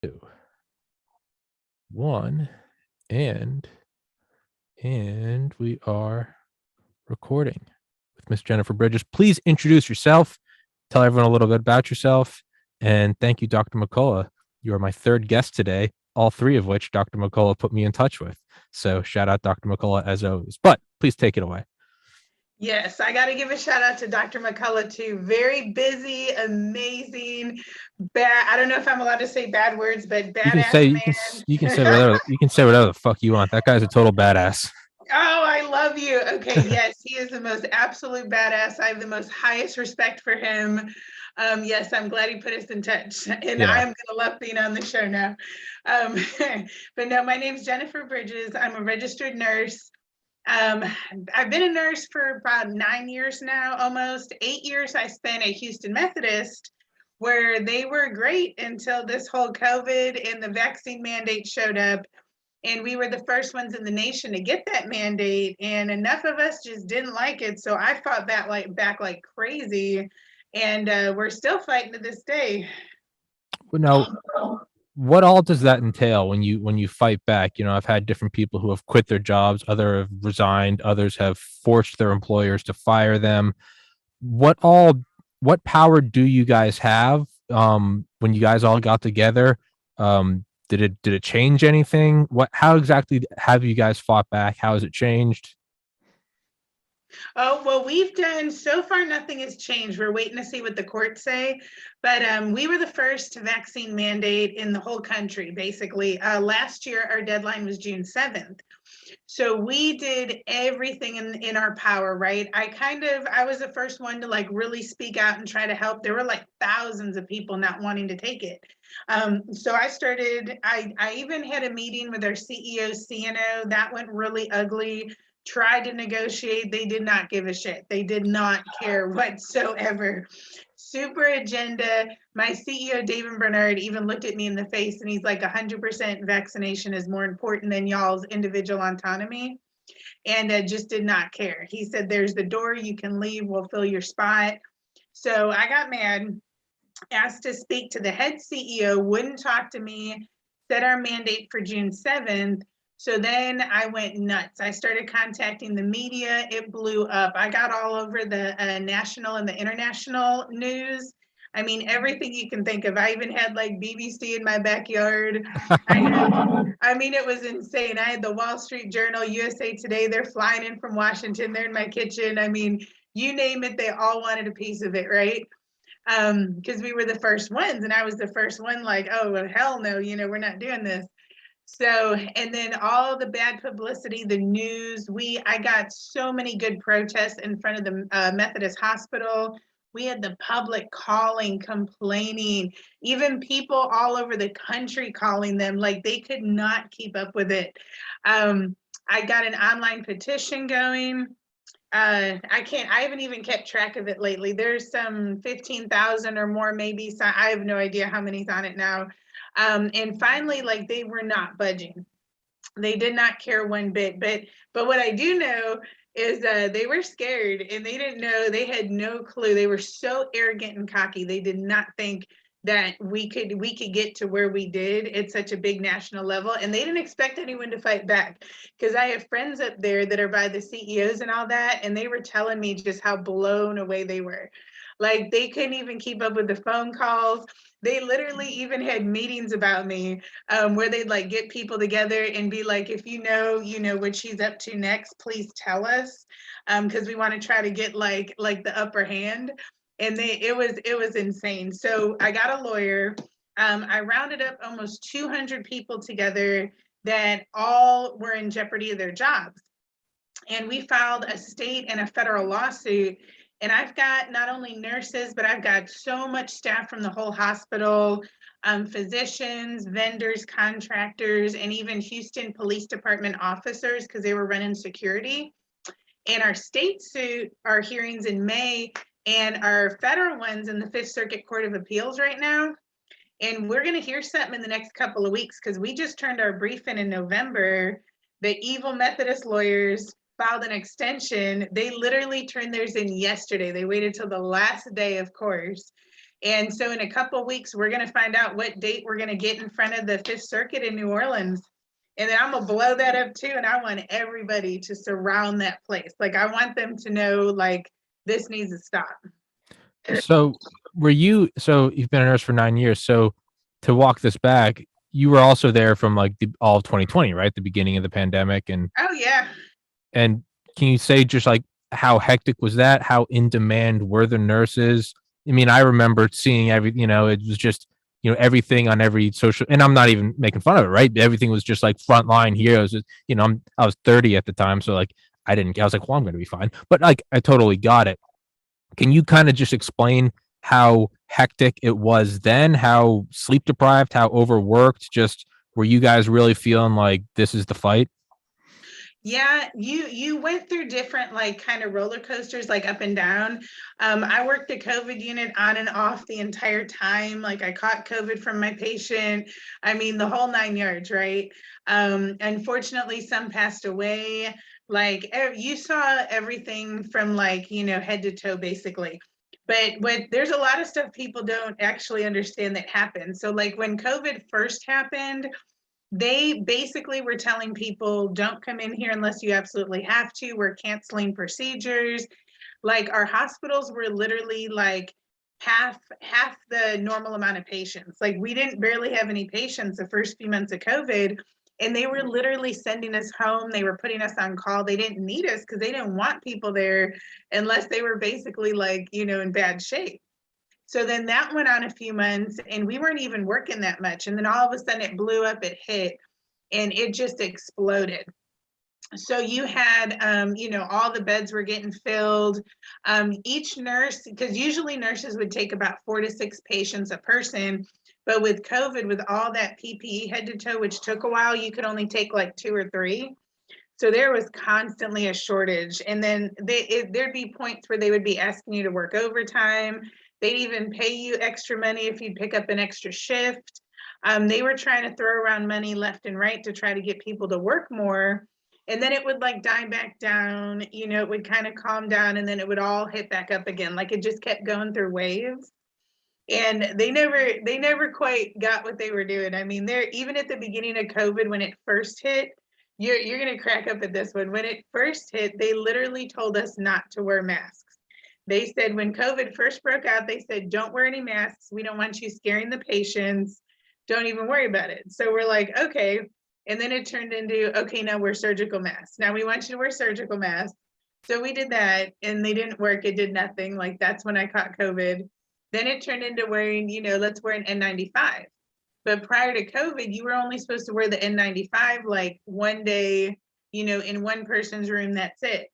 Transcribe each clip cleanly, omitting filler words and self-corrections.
Two, one, and we are recording with Miss Jennifer Bridges. Please introduce yourself, tell everyone a little bit about yourself, and thank you, Dr. McCullough. You are my third guest today, all three of which Dr. McCullough put me in touch with. So shout out Dr. McCullough as always. But please take it away. Yes, I got to give a shout out to Dr. McCullough too. Very busy, amazing, bad. I don't know if I'm allowed to say bad words, but You can say badass you can say man. whatever the fuck you want. That guy's a total badass. Oh, I love you. Okay, yes, he is the most absolute badass. I have the most highest respect for him. Yes, I'm glad he put us in touch, and Yeah. I'm gonna love being on the show now. Um, but no, my name's Jennifer Bridges. I'm a registered nurse. Um, I've been a nurse for about 9 years now, almost 8 years. I spent at Houston Methodist, where they were great until this whole COVID and the vaccine mandate showed up. And we were the first ones in the nation to get that mandate, and enough of us just didn't like it. So I fought back like crazy, and we're still fighting to this day. But now, what all does that entail when you fight back? You know, I've had different people who have quit their jobs, other have resigned, others have forced their employers to fire them. What all what power do you guys have when you guys all got together? Did it change anything? How exactly have you guys fought back? How has it changed? Oh, well, we've done so far, nothing has changed. We're waiting to see what the courts say. But we were the first vaccine mandate in the whole country, basically. Last year, our deadline was June 7th. So we did everything in our power, right? I was the first one to like really speak out and try to help. There were like thousands of people not wanting to take it. So I even had a meeting with our CEO, CNO. That went really ugly. Tried to negotiate. They did not give a shit. They did not care whatsoever. Super agenda. My CEO, David Bernard, even looked at me in the face and he's like, 100% vaccination is more important than y'all's individual autonomy. And just did not care. He said, there's the door, you can leave, we'll fill your spot. So I got mad, asked to speak to the head CEO, wouldn't talk to me, set our mandate for June 7th. So then I went nuts. I started contacting the media. It blew up. I got all over the national and the international news. I mean, everything you can think of. I even had like BBC in my backyard. I mean, it was insane. I had the Wall Street Journal, USA Today. They're flying in from Washington. They're in my kitchen. I mean, you name it, they all wanted a piece of it, right? Because we were the first ones, and I was the first one like, oh, well, hell no, we're not doing this. So, and then all the bad publicity, the news, I got so many good protests in front of the Methodist Hospital. We had the public calling, complaining, even people all over the country calling them, like they could not keep up with it. I got an online petition going. I haven't even kept track of it lately. There's some 15,000 or more, maybe. So I have no idea how many's on it now. And finally, like they were not budging. They did not care one bit. But what I do know is they were scared and they didn't know. They had no clue. They were so arrogant and cocky. They did not think that we could get to where we did at such a big national level, and they didn't expect anyone to fight back, because I have friends up there that are by the CEOs and all that, and they were telling me just how blown away they were. Like they couldn't even keep up with the phone calls. They literally even had meetings about me, where they'd like get people together and be like, if you know what she's up to next, please tell us, because we want to try to get like the upper hand. And it was insane. So I got a lawyer. I rounded up almost 200 people together that all were in jeopardy of their jobs, and we filed a state and a federal lawsuit. And I've got not only nurses, but I've got so much staff from the whole hospital, physicians, vendors, contractors, and even Houston Police Department officers, because they were running security. And our state suit, our hearings in May, and our federal ones in the Fifth Circuit Court of Appeals right now. And we're going to hear something in the next couple of weeks, because we just turned our brief in November. The evil Methodist lawyers filed an extension. They literally turned theirs in yesterday. They waited till the last day, of course. And so in a couple weeks, we're going to find out what date we're going to get in front of the Fifth Circuit in New Orleans. And then I'm going to blow that up too. And I want everybody to surround that place. Like, I want them to know, like, this needs to stop. So so you've been a nurse for 9 years. So to walk this back, you were also there from like all of 2020, right? The beginning of the pandemic. Oh, yeah. And can you say just like how hectic was that? How in demand were the nurses? I mean, I remember seeing it was just, everything on every social, and I'm not even making fun of it, right? Everything was just like frontline heroes. I was 30 at the time. So like, I was like, well, I'm going to be fine. But like, I totally got it. Can you kind of just explain how hectic it was then, how sleep deprived, how overworked, just were you guys really feeling like this is the fight? Yeah, you went through different like kind of roller coasters, like up and down. I worked the COVID unit on and off the entire time. Like, I caught COVID from my patient. I mean, the whole 9 yards, right? Unfortunately, some passed away. Like, you saw everything from like, head to toe, basically. But there's a lot of stuff people don't actually understand that happened. So like when COVID first happened, they basically were telling people, don't come in here unless you absolutely have to. We're canceling procedures. Like, our hospitals were literally like half the normal amount of patients. Like, we didn't barely have any patients the first few months of COVID, and they were literally sending us home. They were putting us on call. They didn't need us because they didn't want people there unless they were basically like, in bad shape. So then that went on a few months, and we weren't even working that much. And then all of a sudden it blew up, it hit, and it just exploded. So you had, all the beds were getting filled. Each nurse, because usually nurses would take about 4 to 6 patients a person. But with COVID, with all that PPE head to toe, which took a while, you could only take like 2 or 3. So there was constantly a shortage. And then there'd be points where they would be asking you to work overtime. They'd even pay you extra money if you'd pick up an extra shift. They were trying to throw around money left and right to try to get people to work more. And then it would like die back down, it would kind of calm down, and then it would all hit back up again. Like, it just kept going through waves. And they never quite got what they were doing. I mean, they're even at the beginning of COVID, when it first hit, you're gonna crack up at this one. When it first hit, they literally told us not to wear masks. They said when COVID first broke out, they said, don't wear any masks. We don't want you scaring the patients. Don't even worry about it. So we're like, okay. And then it turned into, okay, now wear surgical masks. Now we want you to wear surgical masks. So we did that, and they didn't work. It did nothing. Like, that's when I caught COVID. Then it turned into wearing, let's wear an N95. But prior to COVID, you were only supposed to wear the N95 like one day, in one person's room, that's it.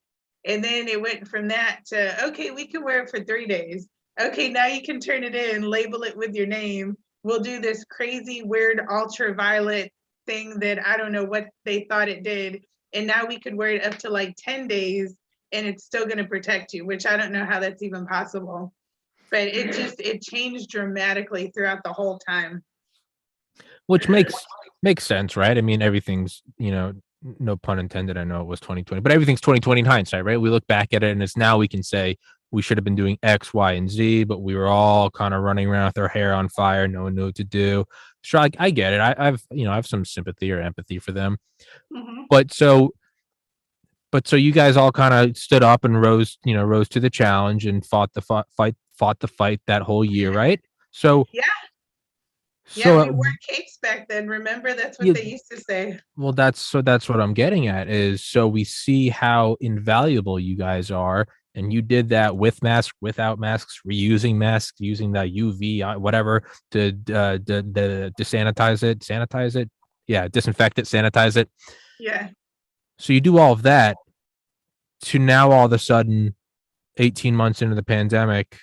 And then it went from that to, okay, we can wear it for 3 days. Okay, now you can turn it in, label it with your name. We'll do this crazy, weird, ultraviolet thing that I don't know what they thought it did. And now we could wear it up to like 10 days and it's still going to protect you, which I don't know how that's even possible. But it changed dramatically throughout the whole time. Which makes sense, right? I mean, everything's, no pun intended. I know it was 2020, but everything's 2020 in hindsight, right? We look back at it, and it's now we can say we should have been doing X, Y, and Z, but we were all kind of running around with our hair on fire. No one knew what to do. So I get it. I have some sympathy or empathy for them. Mm-hmm. But so you guys all kind of stood up and rose to the challenge and fought the fight that whole year, right? So yeah. So we wore capes back then. Remember, that's what yeah, they used to say. well, that's what I'm getting at is, so we see how invaluable you guys are, and you did that with masks, without masks, reusing masks, using the UV, whatever, to sanitize it. Yeah, disinfect it, sanitize it. Yeah. So you do all of that to now all of a sudden, 18 months into the pandemic,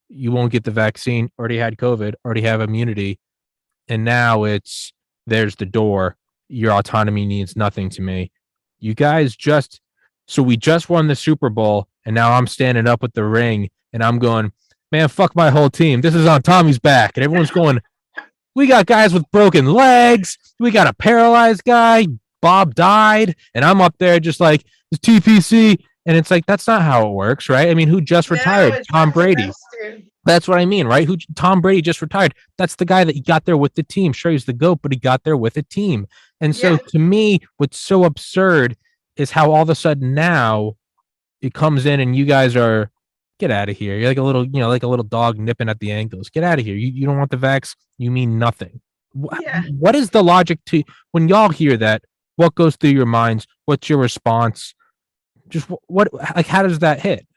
you won't get the vaccine, already had COVID, already have immunity. And now there's the door. Your autonomy means nothing to me. You guys we just won the Super Bowl, and now I'm standing up with the ring, and I'm going, man, fuck my whole team. This is on Tommy's back. And everyone's going, we got guys with broken legs. We got a paralyzed guy. Bob died. And I'm up there just like, it's TPC. And it's like, that's not how it works, right? I mean, who just retired? Tom Brady. That's what I mean, right? Who Tom Brady just retired. That's the guy that he got there with the team. Sure, he's the GOAT, but he got there with a team. And so Yeah, to me, what's so absurd is how all of a sudden now it comes in and you guys are get out of here. You're like a little, like a little dog nipping at the ankles. Get out of here. You don't want the vax. You mean nothing. yeah. What is the logic to when y'all hear that? What goes through your minds? What's your response? Just what like how does that hit?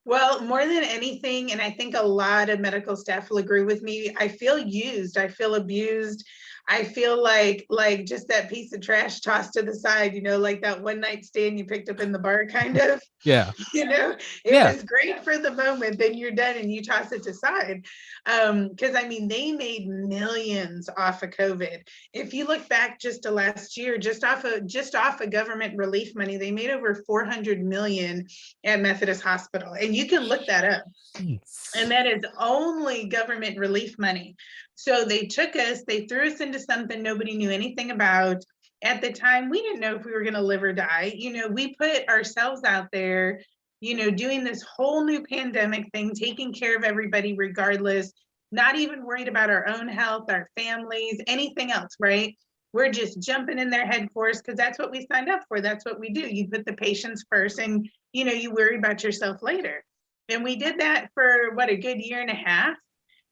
Well, more than anything, and I think a lot of medical staff will agree with me, I feel used. I feel abused. I feel like just that piece of trash tossed to the side, like that one night stand you picked up in the bar kind of. Yeah. It Yeah. was great for the moment, then you're done and you toss it aside. Because I mean, they made millions off of COVID. If you look back just to last year, just off of government relief money, they made over 400 million at Methodist Hospital. And you can look that up. And that is only government relief money. So they took us, they threw us into something nobody knew anything about. At the time, we didn't know if we were going to live or die. We put ourselves out there, doing this whole new pandemic thing, taking care of everybody regardless, not even worried about our own health, our families, anything else, right? We're just jumping in there head first because that's what we signed up for. That's what we do. You put the patients first and, you worry about yourself later. And we did that for what, a good year and a half.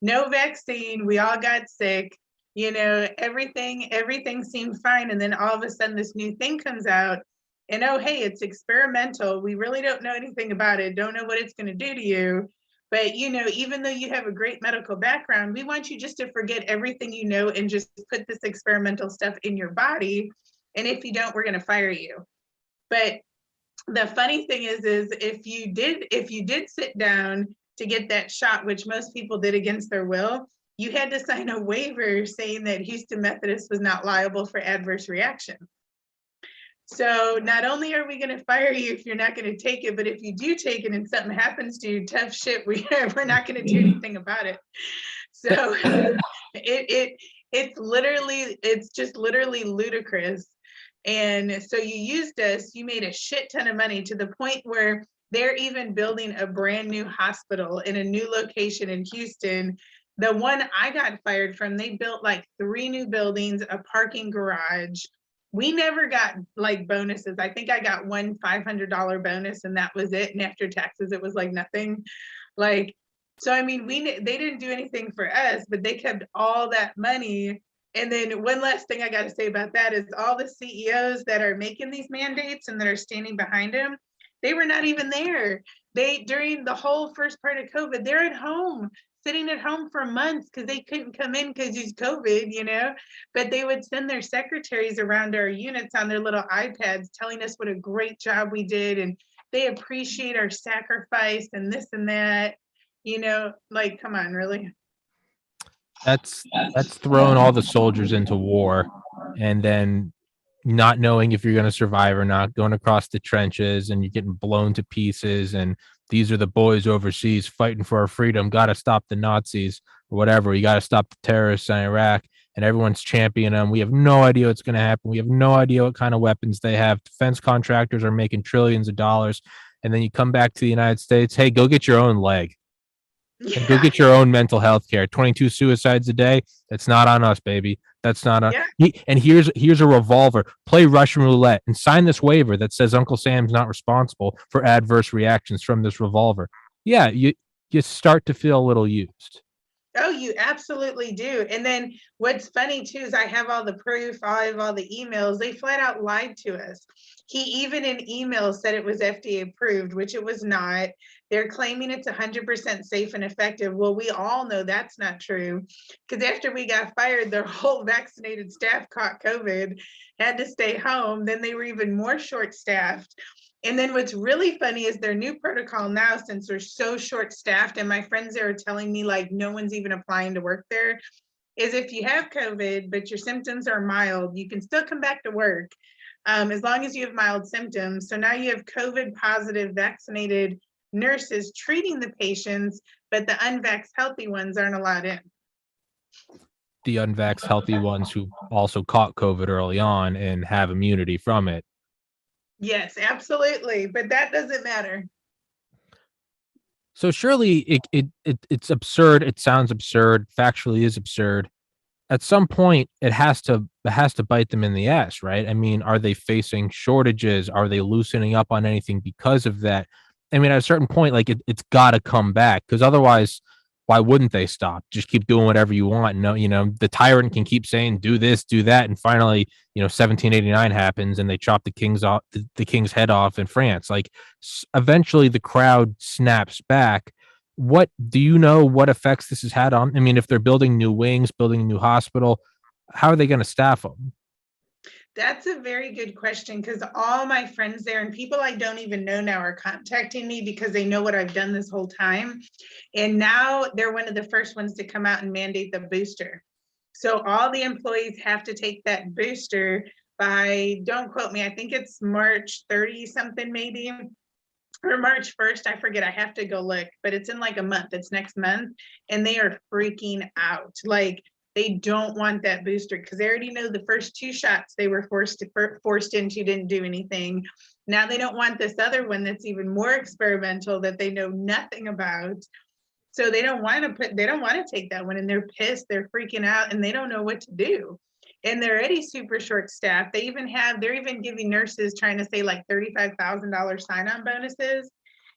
No vaccine. We all got sick. Everything seemed fine. And then all of a sudden this new thing comes out and oh, hey, it's experimental. We really don't know anything about it. Don't know what it's going to do to you. But, even though you have a great medical background, we want you just to forget everything you know and just put this experimental stuff in your body. And if you don't, we're going to fire you. But the funny thing is if you did sit down to get that shot, which most people did against their will, you had to sign a waiver saying that Houston Methodist was not liable for adverse reaction. So not only are we going to fire you if you're not going to take it, but if you do take it and something happens to you, tough shit, we're not going to do anything about it. So it's just literally ludicrous. And so you used us, you made a shit ton of money to the point where they're even building a brand new hospital in a new location in Houston. The one I got fired from, they built like 3 new buildings, a parking garage. We never got like bonuses. I think I got one $500 bonus and that was it. And after taxes, it was like nothing. Like, so I mean, they didn't do anything for us, but they kept all that money. And then one last thing I got to say about that is all the CEOs that are making these mandates and that are standing behind them, they were not even there. During the whole first part of COVID, they're at home, sitting at home for months because they couldn't come in because it's COVID, but they would send their secretaries around our units on their little iPads telling us what a great job we did. And they appreciate our sacrifice and this and that, like, come on, really? That's throwing all the soldiers into war and then not knowing if you're going to survive or not, going across the trenches and you're getting blown to pieces. And these are the boys overseas fighting for our freedom. Got to stop the Nazis or whatever. You got to stop the terrorists in Iraq, and everyone's championing them. We have no idea what's going to happen. We have no idea what kind of weapons they have. Defense contractors are making trillions of dollars. And then you come back to the United States. Hey, go get your own leg and go Yeah, get your own mental health care. 22 suicides a day. That's not on us, baby. That's not on. yeah. And here's a revolver. Play Russian roulette and sign this waiver that says Uncle Sam's not responsible for adverse reactions from this revolver. Yeah, you start to feel a little used. Oh, you absolutely do. And then what's funny too is I have all the proof, I have all the emails. They flat out lied to us. He even in email said it was FDA approved, which it was not. They're claiming it's 100% safe and effective. Well, we all know that's not true because after we got fired, their whole vaccinated staff caught COVID, had to stay home. Then they were even more short staffed. And then what's really funny is their new protocol now, since they're so short staffed, and my friends there are telling me like no one's even applying to work there, is if you have COVID, but your symptoms are mild, you can still come back to work as long as you have mild symptoms. So now you have COVID positive vaccinated nurses treating the patients, but the unvaxxed healthy ones aren't allowed in. The unvaxxed healthy ones who also caught COVID early on and have immunity from it. Yes, absolutely. But that doesn't matter. So surely it's absurd. It sounds absurd. Factually is absurd. At some point it has to bite them in the ass, right? I mean, are they facing shortages? Are they loosening up on anything because of that? I mean, at a certain point, like it's got to come back because otherwise, why wouldn't they stop? Just keep doing whatever you want. No, the tyrant can keep saying do this, do that, and finally, 1789 happens and they chop the king's head off in France. Like eventually, the crowd snaps back. What do you know what effects this has had on? I mean, if they're building new wings, building a new hospital, how are they going to staff them? That's a very good question because all my friends there and people I don't even know now are contacting me because they know what I've done this whole time. And now they're one of the first ones to come out and mandate the booster. So all the employees have to take that booster by, don't quote me, I think it's March 30 something maybe, or March 1st. I forget. I have to go look, but it's in like a month. It's next month. And they are freaking out. Like they don't want that booster because they already know the first two shots they were forced into didn't do anything. Now they don't want this other one that's even more experimental that they know nothing about. So they don't want to take that one and they're pissed, they're freaking out and they don't know what to do. And they're already super short staffed. They're even giving nurses trying to say like $35,000 sign-on bonuses.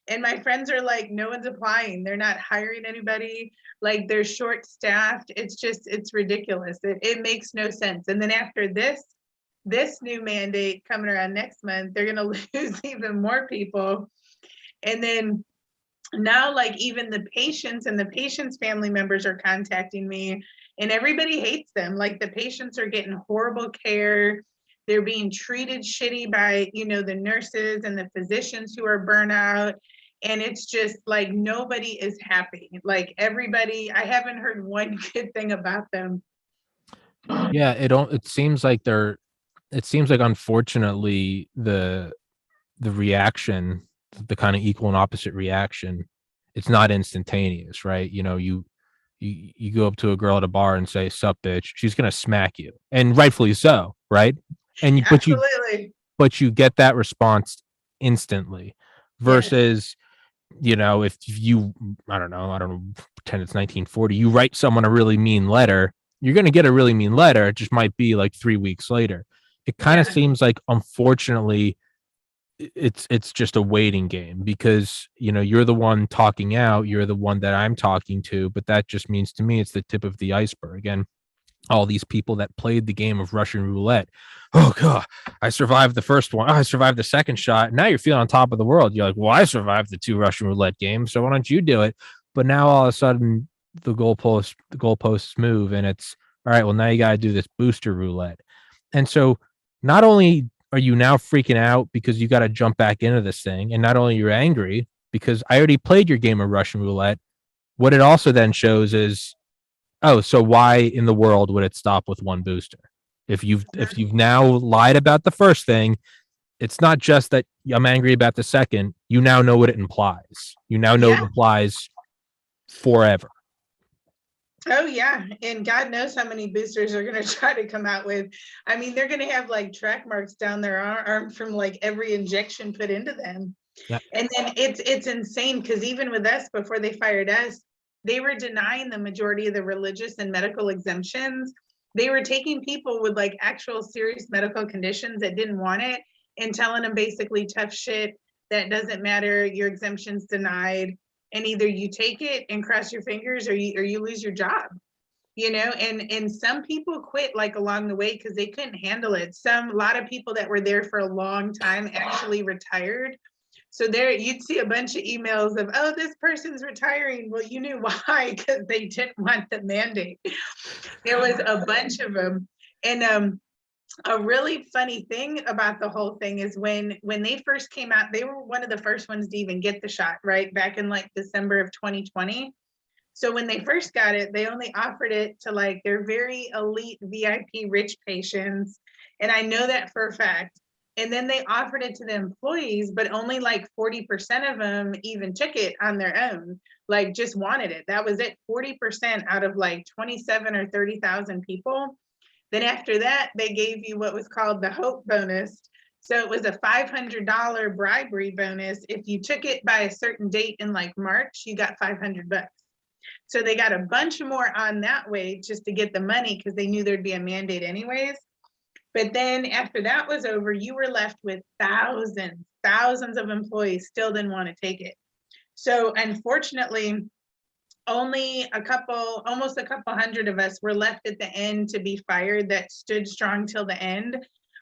And my friends are like, no one's applying. They're not hiring anybody. Like they're short staffed. It's ridiculous. It makes no sense. And then after this new mandate coming around next month, they're going to lose even more people. And then now, like even the patients and the patients' family members are contacting me and everybody hates them. Like the patients are getting horrible care. They're being treated shitty by, the nurses and the physicians who are burnout. And it's just like nobody is happy. Like everybody, I haven't heard one good thing about them. Yeah, it seems like unfortunately the reaction, the kind of equal and opposite reaction, it's not instantaneous, right? You go up to a girl at a bar and say, "Sup, bitch," she's gonna smack you, and rightfully so, right? And Absolutely. but you get that response instantly, Yes. versus if you I don't know, pretend it's 1940, you write someone a really mean letter, you're gonna get a really mean letter. It just might be like 3 weeks later. It kind of Yeah. seems like, unfortunately, it's just a waiting game because you're the one talking out, you're the one that I'm talking to, but that just means to me it's the tip of the iceberg. And all these people that played the game of Russian roulette, oh god, I survived the first one, oh, I survived the second shot, now you're feeling on top of the world. You're like, well, I survived the 2 Russian roulette games, so why don't you do it? But now all of a sudden the goalposts move and it's all right, well, now you got to do this booster roulette. And so not only are you now freaking out because you got to jump back into this thing, and not only you're angry because I already played your game of Russian roulette, what it also then shows is, oh, so why in the world would it stop with one booster? If you've now lied about the first thing, it's not just that I'm angry about the second. You now know what it implies. You now know it Yeah. implies forever. Oh yeah, and God knows how many boosters are going to try to come out with. I mean, they're going to have like track marks down their arm from like every injection put into them. Yeah. And then it's insane because even with us, before they fired us, they were denying the majority of the religious and medical exemptions. They were taking people with like actual serious medical conditions that didn't want it and telling them basically tough shit, that doesn't matter, your exemption's denied, and either you take it and cross your fingers or you lose your job. And some people quit like along the way because they couldn't handle it. A lot of people that were there for a long time actually retired. So there you'd see a bunch of emails of, oh, this person's retiring. Well, you knew why, because they didn't want the mandate. There was a bunch of them. And a really funny thing about the whole thing is when they first came out, they were one of the first ones to even get the shot, right? Back in like December of 2020. So when they first got it, they only offered it to like their very elite VIP rich patients. And I know that for a fact. And then they offered it to the employees, but only like 40% of them even took it on their own, like just wanted it. That was it, 40% out of like 27 or 30,000 people. Then after that, they gave you what was called the hope bonus So it was a $500 bribery bonus. If you took it by a certain date in like March, you got $500. So they got a bunch more on that way just to get the money because they knew there'd be a mandate anyways. But then after that was over, you were left with thousands of employees still didn't want to take it. So unfortunately, only almost a couple hundred of us were left at the end to be fired that stood strong till the end.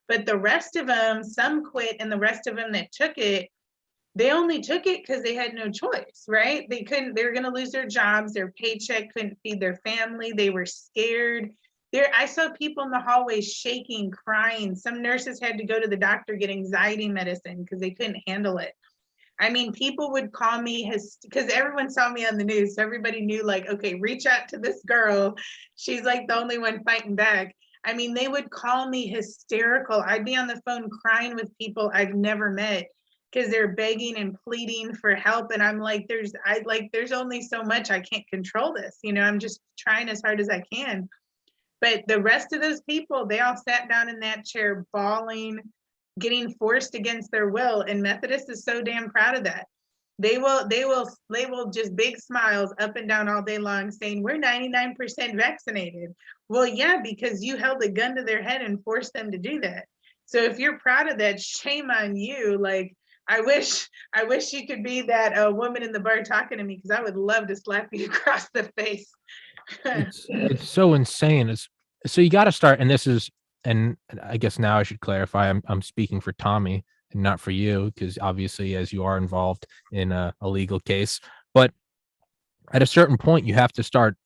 But the rest of them, some quit, and the rest of them that took it, they only took it because they had no choice, right? They were going to lose their jobs, their paycheck couldn't feed their family, they were scared. I saw people in the hallways shaking, crying. Some nurses had to go to the doctor, get anxiety medicine because they couldn't handle it. I mean, people would call me because everyone saw me on the news. So everybody knew, like, okay, reach out to this girl. She's like the only one fighting back. I mean, they would call me hysterical. I'd be on the phone crying with people I've never met because they're begging and pleading for help. And I'm like, there's only so much. I can't control this. I'm just trying as hard as I can. But the rest of those people, they all sat down in that chair bawling, getting forced against their will. And Methodist is so damn proud of that. They will just big smiles up and down all day long saying, we're 99% vaccinated. Well, yeah, because you held a gun to their head and forced them to do that. So if you're proud of that, shame on you. Like, I wish you could be that woman in the bar talking to me, because I would love to slap you across the face. It's so insane. So you got to start, and I guess now I should clarify. I'm speaking for Tommy and not for you, because obviously, as you are involved in a legal case. But at a certain point, you have to start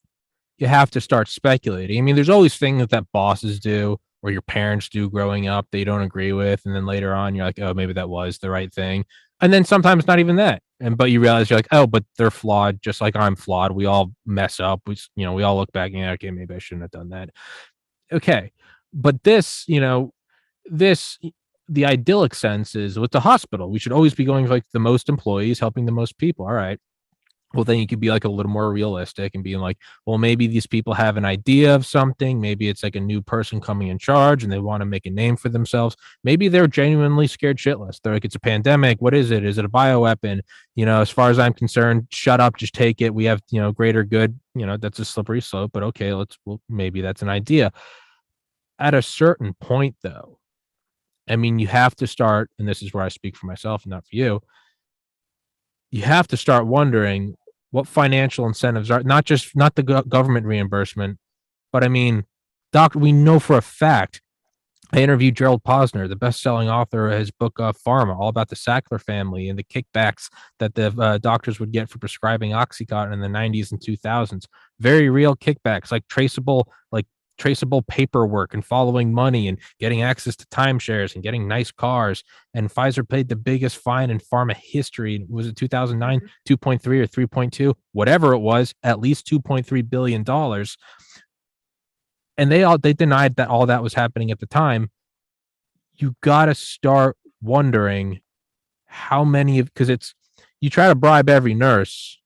speculating. I mean, there's always things that bosses do or your parents do growing up they don't agree with, and then later on you're like, oh, maybe that was the right thing. And then sometimes not even that. But you realize you're like, oh, but they're flawed, just like I'm flawed. We all mess up. We all look back and okay, maybe I shouldn't have done that. Okay. But this the idyllic sense is with the hospital. We should always be going for like the most employees, helping the most people. All right. Well, then you could be like a little more realistic and being like, well, maybe these people have an idea of something. Maybe it's like a new person coming in charge and they want to make a name for themselves. Maybe they're genuinely scared shitless. They're like, it's a pandemic. What is it? Is it a bioweapon? As far as I'm concerned, shut up, just take it. We have, greater good. That's a slippery slope, but okay, maybe that's an idea. At a certain point, though, I mean, you have to start, and this is where I speak for myself, not for you. You have to start wondering what financial incentives are, not the government reimbursement, but I mean, we know for a fact. I interviewed Gerald Posner, the best-selling author of his book Pharma, all about the Sackler family and the kickbacks that the doctors would get for prescribing OxyContin in the 90s and 2000s. Very real kickbacks, like traceable paperwork and following money and getting access to timeshares and getting nice cars. And Pfizer paid the biggest fine in pharma history. Was it 2009, 2.3 or 3.2, whatever it was, at least $2.3 billion. And they denied that all that was happening at the time. You got to start wondering how many because you try to bribe every nurse,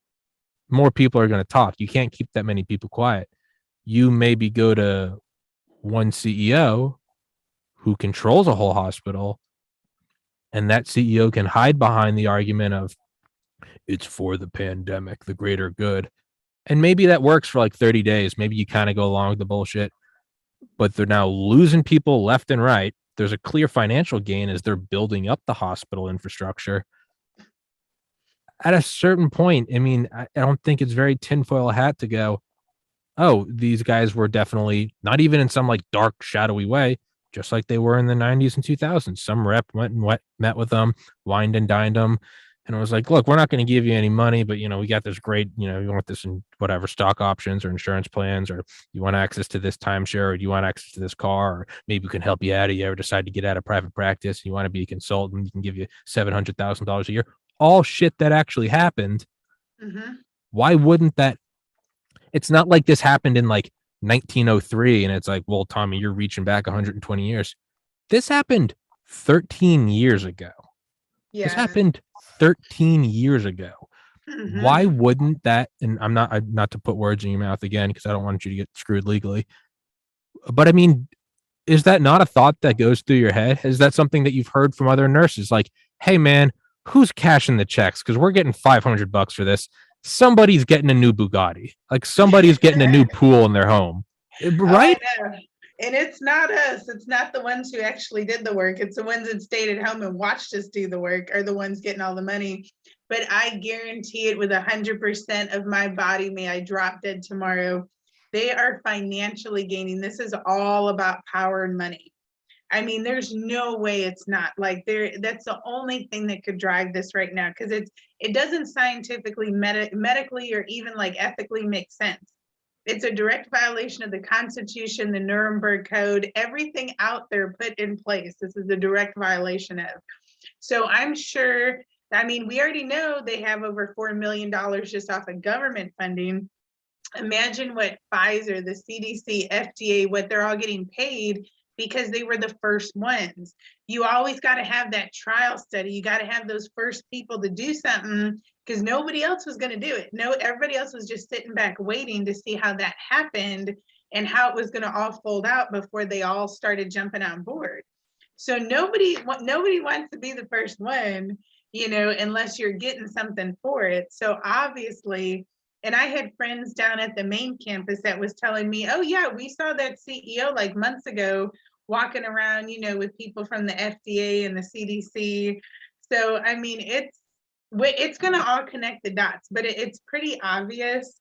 more people are going to talk. You can't keep that many people quiet. You maybe go to one CEO who controls a whole hospital, and that CEO can hide behind the argument of it's for the pandemic, the greater good. And maybe that works for like 30 days. Maybe you kind of go along with the bullshit, but they're now losing people left and right. There's a clear financial gain as they're building up the hospital infrastructure. At a certain point, I mean, I don't think it's very tinfoil hat to go, oh, these guys were definitely not even in some like dark, shadowy way, just like they were in the 90s and 2000s. Some rep went and met with them, wined and dined them. And it was like, look, we're not going to give you any money, but, we got this great, you want this in whatever stock options or insurance plans, or you want access to this timeshare, or you want access to this car, or maybe we can help you out. If you ever decide to get out of private practice, you want to be a consultant, you can give you $700,000 a year. All shit that actually happened. Mm-hmm. Why wouldn't that? It's not like this happened in like 1903 and it's like, well, Tommy, you're reaching back 120 years. This happened 13 years ago. Yeah. This happened 13 years ago. Mm-hmm. Why wouldn't that? And I'm not to put words in your mouth again, because I don't want you to get screwed legally. But I mean, is that not a thought that goes through your head? Is that something that you've heard from other nurses? Like, hey man, who's cashing the checks? Because we're getting $500 for this. Somebody's getting a new Bugatti. Like somebody's getting a new pool in their home, Oh, I right? know. And it's not us. It's not the ones who actually did the work. It's the ones that stayed at home and watched us do the work are the ones getting all the money. But I guarantee it with 100% of my body, may I drop dead tomorrow. They are financially gaining. This is all about power and money. I mean, there's no way it's not like that's the only thing that could drive this right now, because it doesn't scientifically, medically, or even like ethically make sense. It's a direct violation of the Constitution, the Nuremberg Code, everything out there put in place. This is a direct violation of. So I'm sure, I mean, we already know they have over $4 million just off of government funding. Imagine what Pfizer, the CDC, FDA, what they're all getting paid because they were the first ones. You always got to have that trial study. You got to have those first people to do something, because nobody else was going to do it. No, everybody else was just sitting back waiting to see how that happened and how it was going to all fold out before they all started jumping on board. So nobody wants to be the first one, unless you're getting something for it. So obviously, and I had friends down at the main campus that was telling me, oh yeah, we saw that CEO like months ago walking around, with people from the FDA and the CDC. So, I mean, it's going to all connect the dots, but it's pretty obvious.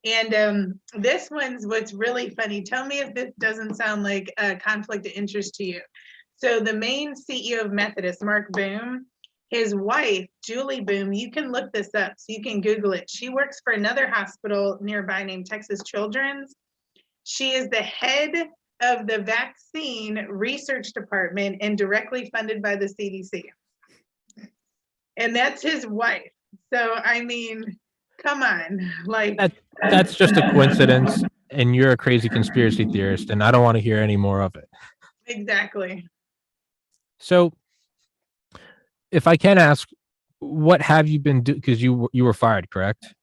And this one's what's really funny. Tell me if this doesn't sound like a conflict of interest to you. So the main CEO of Methodist, Mark Boom, his wife, Julie Boom, you can look this up, so you can Google it. She works for another hospital nearby named Texas Children's. She is the head of the vaccine research department and directly funded by the CDC. And that's his wife. So, I mean, come on. Like, That's just a coincidence, and you're a crazy conspiracy theorist, and I don't want to hear any more of it. exactly. So, if I can ask, what have you been doing? Because you were fired, correct?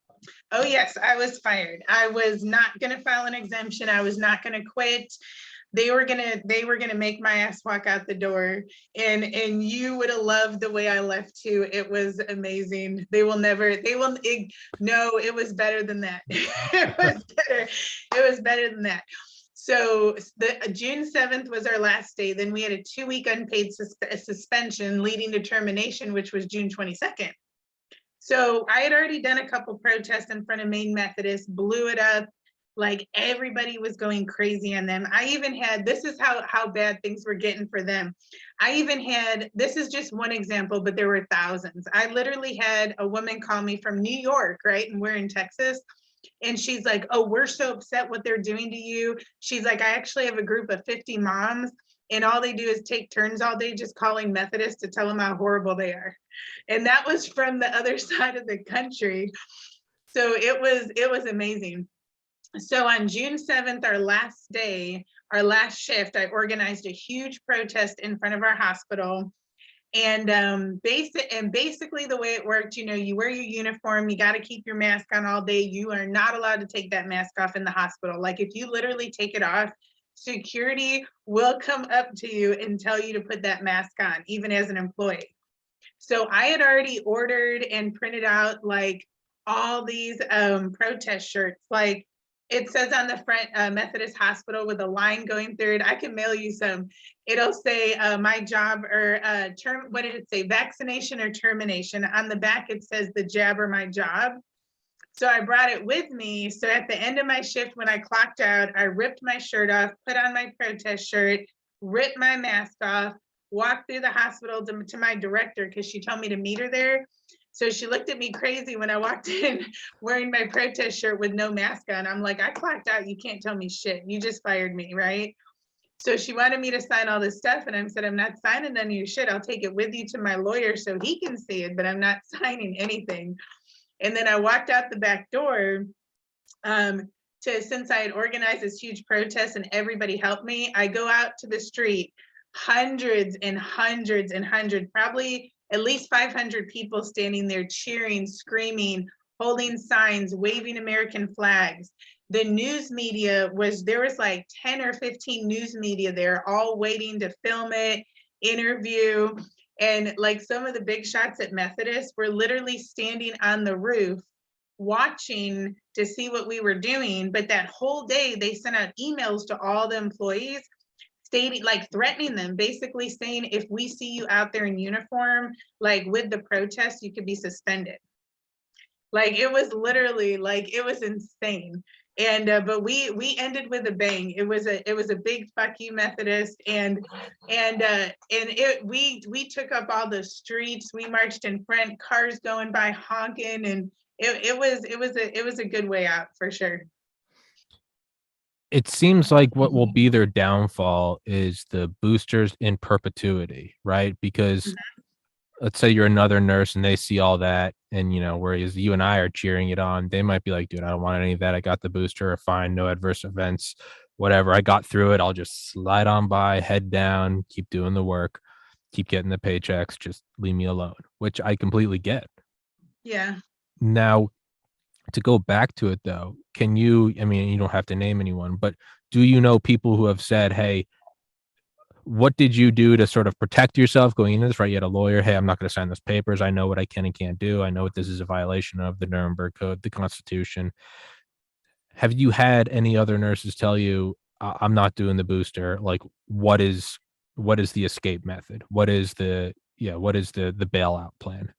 Oh yes, I was fired. I was not going to file an exemption. I was not going to quit. They were gonna make my ass walk out the door, and you would have loved the way I left too. It was amazing. No, it was better than that. It was better than that. So the June 7th was our last day. Then we had a 2-week unpaid suspension leading to termination, which was June 22nd. So I had already done a couple protests in front of Maine Methodist, blew it up. Like everybody was going crazy on them. I even had, this is how bad things were getting for them. I even had, this is just one example, but there were thousands. I literally had a woman call me from New York, right? And we're in Texas. And she's like, oh, we're so upset what they're doing to you. She's like, I actually have a group of 50 moms, and all they do is take turns all day just calling Methodists to tell them how horrible they are. And that was from the other side of the country. So it was amazing. So on June 7th, our last day, our last shift, I organized a huge protest in front of our hospital. And basically the way it worked, you wear your uniform, you got to keep your mask on all day. You are not allowed to take that mask off in the hospital. Like if you literally take it off, security will come up to you and tell you to put that mask on, even as an employee. So I had already ordered and printed out like all these protest shirts. Like it says on the front, Methodist Hospital, with a line going through it. I can mail you some. It'll say my job, or term. What did it say? Vaccination or termination. On the back, it says the jab or my job. So I brought it with me. So at the end of my shift, when I clocked out, I ripped my shirt off, put on my protest shirt, ripped my mask off, walked through the hospital to my director, because she told me to meet her there. So she looked at me crazy when I walked in wearing my protest shirt with no mask on. I'm like, I clocked out. You can't tell me shit. You just fired me, right? So she wanted me to sign all this stuff. And I said, I'm not signing none of your shit. I'll take it with you to my lawyer so he can see it, but I'm not signing anything. And then I walked out the back door since I had organized this huge protest and everybody helped me, I go out to the street, hundreds and hundreds and hundreds, probably at least 500 people standing there cheering, screaming, holding signs, waving American flags. the news media there was like 10 or 15 news media there, all waiting to film it, interview. And like some of the big shots at Methodist were literally standing on the roof watching to see what we were doing. But that whole day they sent out emails to all the employees stating, like threatening them, basically saying, if we see you out there in uniform, like with the protest, you could be suspended. Like it was literally like, it was insane. And but we ended with a bang. It was a big fuck you, Methodist. We took up all the streets. We marched in front, cars going by honking, and it was a good way out for sure. It seems like what will be their downfall is the boosters in perpetuity, right? Because let's say you're another nurse and they see all that, and whereas you and I are cheering it on, they might be like, dude, I don't want any of that. I got the booster, fine, no adverse events, whatever. I got through it. I'll just slide on by, head down, keep doing the work, keep getting the paychecks, just leave me alone, which I completely get. Yeah. Now, to go back to it though, can you, I mean, you don't have to name anyone, but do you know people who have said, hey, what did you do to sort of protect yourself going into this, right? You had a lawyer. Hey, I'm not going to sign those papers. I know what I can and can't do. I know what this is a violation of the Nuremberg Code, the Constitution. Have you had any other nurses tell you, I'm not doing the booster? Like, what is the escape method? What is the bailout plan?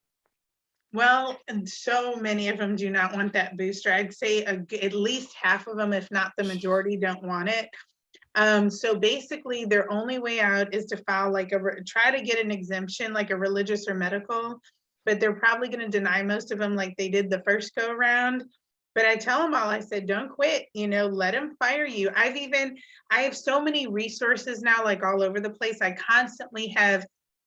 Well, and so many of them do not want that booster. I'd say at least half of them, if not the majority, don't want it. So basically their only way out is to file try to get an exemption, like a religious or medical, but they're probably going to deny most of them like they did the first go around. But I tell them all, I said, don't quit, let them fire you. I have so many resources now, like all over the place. I constantly have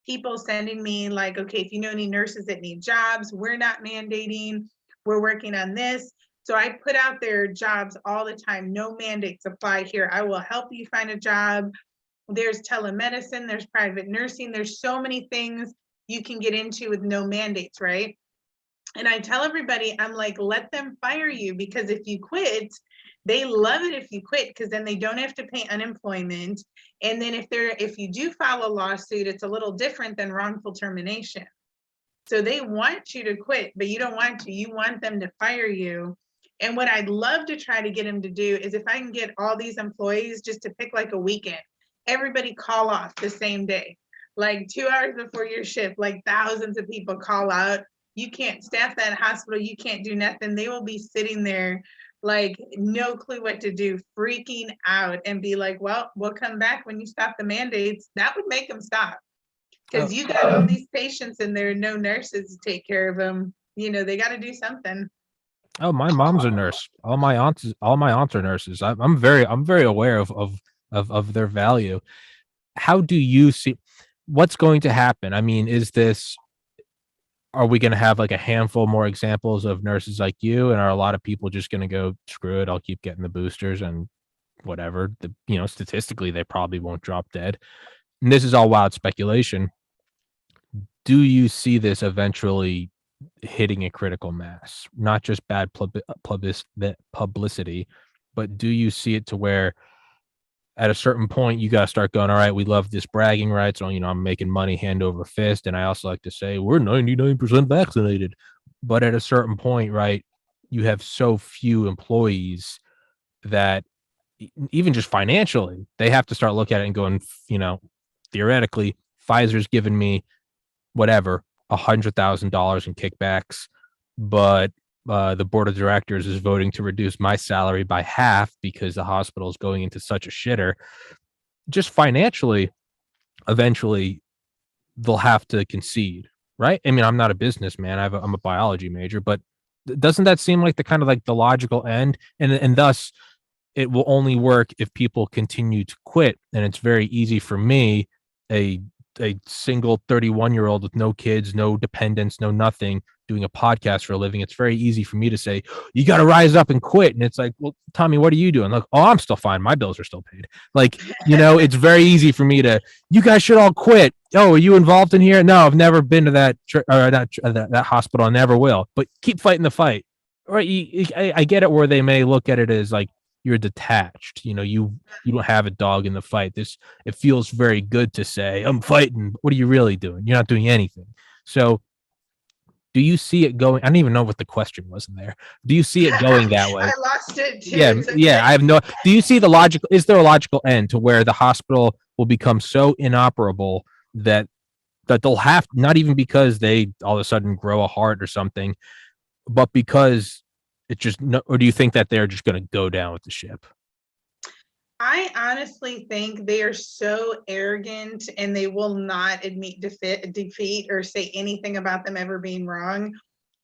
people sending me like, okay, if you know any nurses that need jobs, we're not mandating, we're working on this. So I put out their jobs all the time. No mandates apply here. I will help you find a job. There's telemedicine, there's private nursing. There's so many things you can get into with no mandates, right? And I tell everybody, I'm like, let them fire you, because if you quit, they love it if you quit, because then they don't have to pay unemployment. And then if you do file a lawsuit, it's a little different than wrongful termination. So they want you to quit, but you don't want to. You want them to fire you. And what I'd love to try to get them to do is, if I can get all these employees just to pick like a weekend, everybody call off the same day, like 2 hours before your shift, like thousands of people call out. You can't staff that hospital. You can't do nothing. They will be sitting there like no clue what to do, freaking out, and be like, well, we'll come back when you stop the mandates. That would make them stop, because you got all these patients and there are no nurses to take care of them. They got to do something. Oh, my mom's a nurse. All my aunts are nurses. I'm very aware of their value. How do you see what's going to happen? I mean, are we going to have like a handful more examples of nurses like you, and are a lot of people just going to go, screw it, I'll keep getting the boosters and whatever? Statistically, they probably won't drop dead. And this is all wild speculation. Do you see this eventually hitting a critical mass, not just bad publicity, but do you see it to where at a certain point you got to start going, all right, we love this bragging rights on, I'm making money hand over fist, and I also like to say we're 99% vaccinated, but at a certain point, right, you have so few employees that even just financially, they have to start looking at it and going, theoretically, Pfizer's given me whatever, $100,000 in kickbacks, but the board of directors is voting to reduce my salary by half because the hospital is going into such a shitter. Just financially, eventually, they'll have to concede, right? I mean, I'm not a businessman. I'm a biology major, but doesn't that seem like the kind of like the logical end? And thus, it will only work if people continue to quit. And it's very easy for me, a single 31-year-old with no kids, no dependents, no nothing, doing a podcast for a living. It's very easy for me to say, you got to rise up and quit. And it's like, well, Tommy, what are you doing? Like, oh, I'm still fine. My bills are still paid. Like, it's very easy for me to, you guys should all quit. Oh, are you involved in here? No, I've never been to that hospital. I never will, but keep fighting the fight. Right. I get it where they may look at it as like, you're detached. You don't have a dog in the fight. It feels very good to say, I'm fighting. What are you really doing? You're not doing anything. So do you see it going? I don't even know what the question was in there. Do you see it going that I way? lost it too. Yeah, It's yeah. okay. I have no. Do you see the logical? Is there a logical end to where the hospital will become so inoperable that they'll have, not even because they all of a sudden grow a heart or something, but because it just no, or do you think that they're just going to go down with the ship? I honestly think they are so arrogant and they will not admit defeat or say anything about them ever being wrong.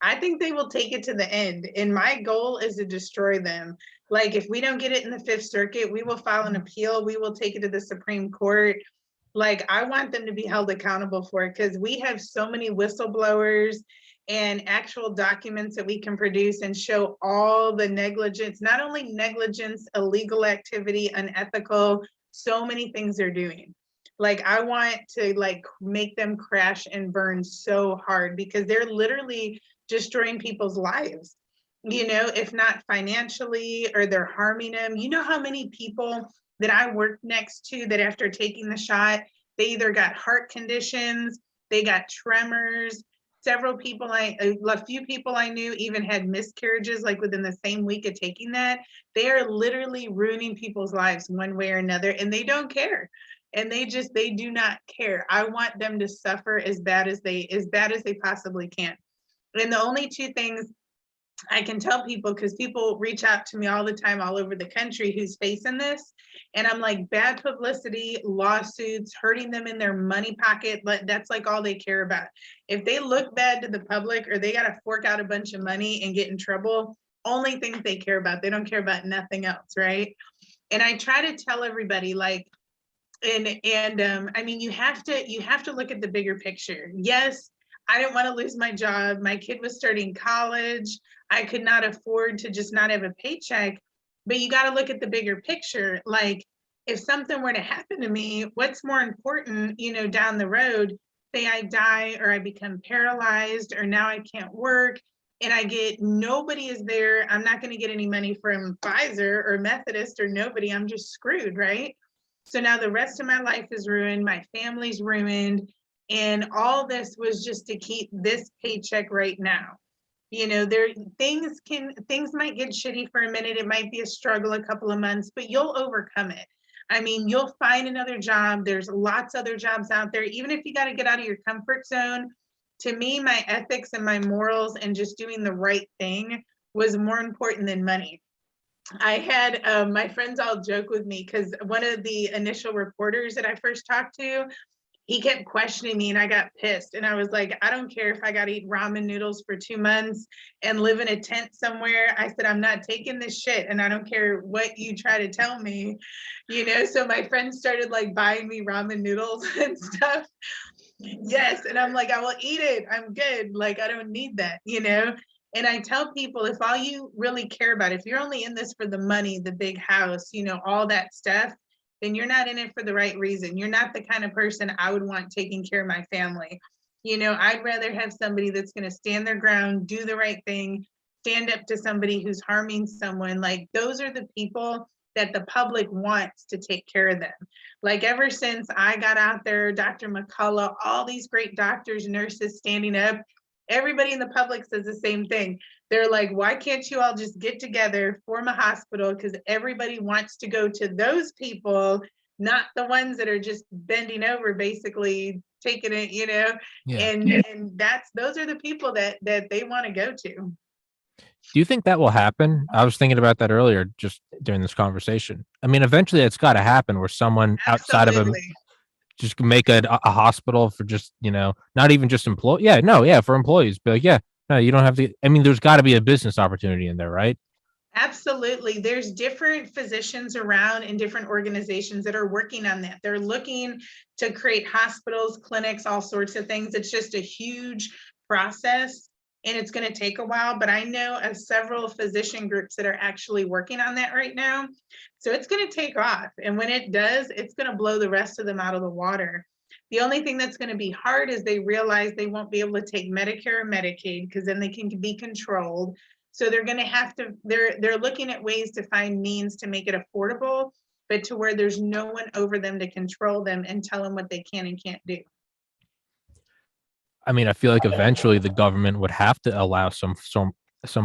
I think they will take it to the end. And my goal is to destroy them. Like, if we don't get it in the Fifth Circuit, we will file an appeal. We will take it to the Supreme Court. Like, I want them to be held accountable for it because we have so many whistleblowers and actual documents that we can produce and show all the negligence, not only negligence, illegal activity, unethical, so many things they're doing. Like, I want to like make them crash and burn so hard because they're literally destroying people's lives, if not financially, or they're harming them. You know how many people that I worked next to that after taking the shot, they either got heart conditions, they got tremors. Several people, a few people I knew even had miscarriages like within the same week of taking that. They are literally ruining people's lives one way or another, and they don't care. And they do not care. I want them to suffer as bad as they possibly can. And the only two things I can tell people, because people reach out to me all the time, all over the country, who's facing this. And I'm like, bad publicity, lawsuits, hurting them in their money pocket. That's like all they care about. If they look bad to the public or they got to fork out a bunch of money and get in trouble, only things they care about. They don't care about nothing else. Right. And I try to tell everybody, like, I mean, you have to look at the bigger picture. Yes, I didn't want to lose my job. My kid was starting college. I could not afford to just not have a paycheck. But you got to look at the bigger picture. Like, if something were to happen to me, what's more important, down the road? Say I die or I become paralyzed or now I can't work and nobody is there. I'm not going to get any money from Pfizer or Methodist or nobody. I'm just screwed, right? So now the rest of my life is ruined. My family's ruined. And all this was just to keep this paycheck right now. There things might get shitty for a minute. It might be a struggle a couple of months, but you'll overcome it. I mean, you'll find another job. There's lots of other jobs out there. Even if you got to get out of your comfort zone, to me, my ethics and my morals and just doing the right thing was more important than money. I had my friends all joke with me because one of the initial reporters that I first talked to, he kept questioning me and I got pissed. And I was like, I don't care if I got to eat ramen noodles for 2 months and live in a tent somewhere. I said, I'm not taking this shit. And I don't care what you try to tell me, So my friends started like buying me ramen noodles and stuff. Yes. And I'm like, I will eat it. I'm good. Like, I don't need that. And I tell people, if all you really care about, if you're only in this for the money, the big house, all that stuff, then you're not in it for the right reason. You're not the kind of person I would want taking care of my family. I'd rather have somebody that's going to stand their ground, do the right thing, stand up to somebody who's harming someone. Like, those are the people that the public wants to take care of them. Like, ever since I got out there, Dr. McCullough, all these great doctors, nurses standing up, everybody in the public says the same thing. They're like, why can't you all just get together, form a hospital? Because everybody wants to go to those people, not the ones that are just bending over, basically taking it, Yeah. and those are the people that they want to go to. Do you think that will happen? I was thinking about that earlier, just during this conversation. I mean, eventually it's got to happen where someone outside of a Absolutely. just make a hospital for just, not even just employee. Yeah, no, yeah, for employees. But like, yeah, no, you don't have to. I mean, there's got to be a business opportunity in there, right? Absolutely. There's different physicians around in different organizations that are working on that. They're looking to create hospitals, clinics, all sorts of things. It's just a huge process and it's going to take a while, but I know of several physician groups that are actually working on that right now. So it's going to take off. And when it does, it's going to blow the rest of them out of the water. The only thing that's going to be hard is they realize they won't be able to take Medicare or Medicaid because then they can be controlled. So they're going to have to, they're looking at ways to find means to make it affordable, but to where there's no one over them to control them and tell them what they can and can't do. I mean, I feel like eventually the government would have to allow some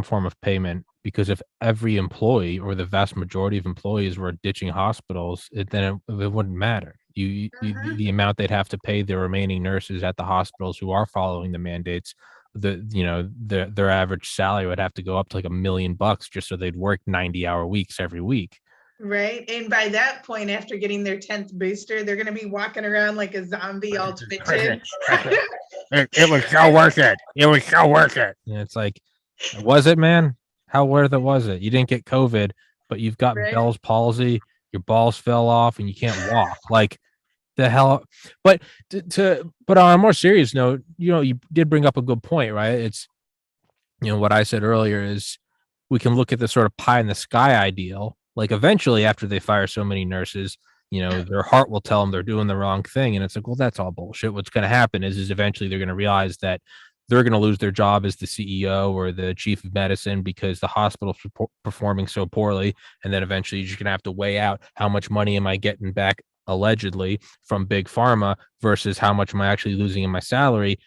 form of payment, because if every employee or the vast majority of employees were ditching hospitals, it wouldn't matter. The amount they'd have to pay the remaining nurses at the hospitals who are following the mandates, their average salary would have to go up to like $1 million just so they'd work 90-hour weeks every week. Right. And by that point, after getting their 10th booster, they're going to be walking around like a zombie, all twitching. It was so worth it. It was so worth it. And it's like, was it, man? How worth it was it? You didn't get COVID, but you've got Right. Bell's palsy. Your balls fell off, and you can't walk. Like the hell. But but on a more serious note, you did bring up a good point, right? It's what I said earlier is we can look at the sort of pie in the sky ideal. Like eventually, after they fire so many nurses, their heart will tell them they're doing the wrong thing. And it's like, well, that's all bullshit. What's going to happen is eventually they're going to realize that they're going to lose their job as the CEO or the chief of medicine because the hospital's performing so poorly. And then eventually you're just going to have to weigh out how much money am I getting back allegedly from big pharma versus how much am I actually losing in my salary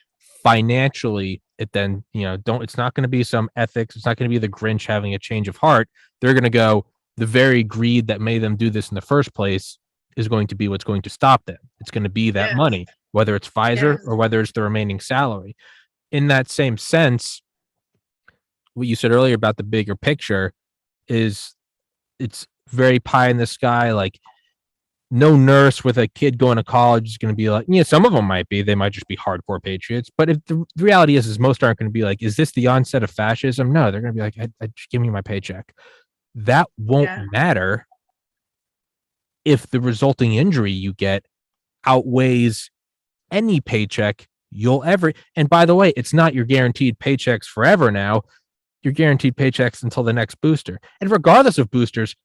financially. It's not going to be some ethics. It's not going to be the Grinch having a change of heart. They're going to go, the very greed that made them do this in the first place is going to be what's going to stop them. It's going to be that money, whether it's Pfizer or whether it's the remaining salary. In that same sense, what you said earlier about the bigger picture is it's very pie in the sky. Like no nurse with a kid going to college is going to be like, some of them might be, they might just be hardcore patriots. But if the reality is most aren't going to be like, is this the onset of fascism? No, they're going to be like, just give me my paycheck. That won't matter if the resulting injury you get outweighs any paycheck you'll ever. And by the way, it's not your guaranteed paychecks forever now. You're guaranteed paychecks until the next booster. And regardless of boosters,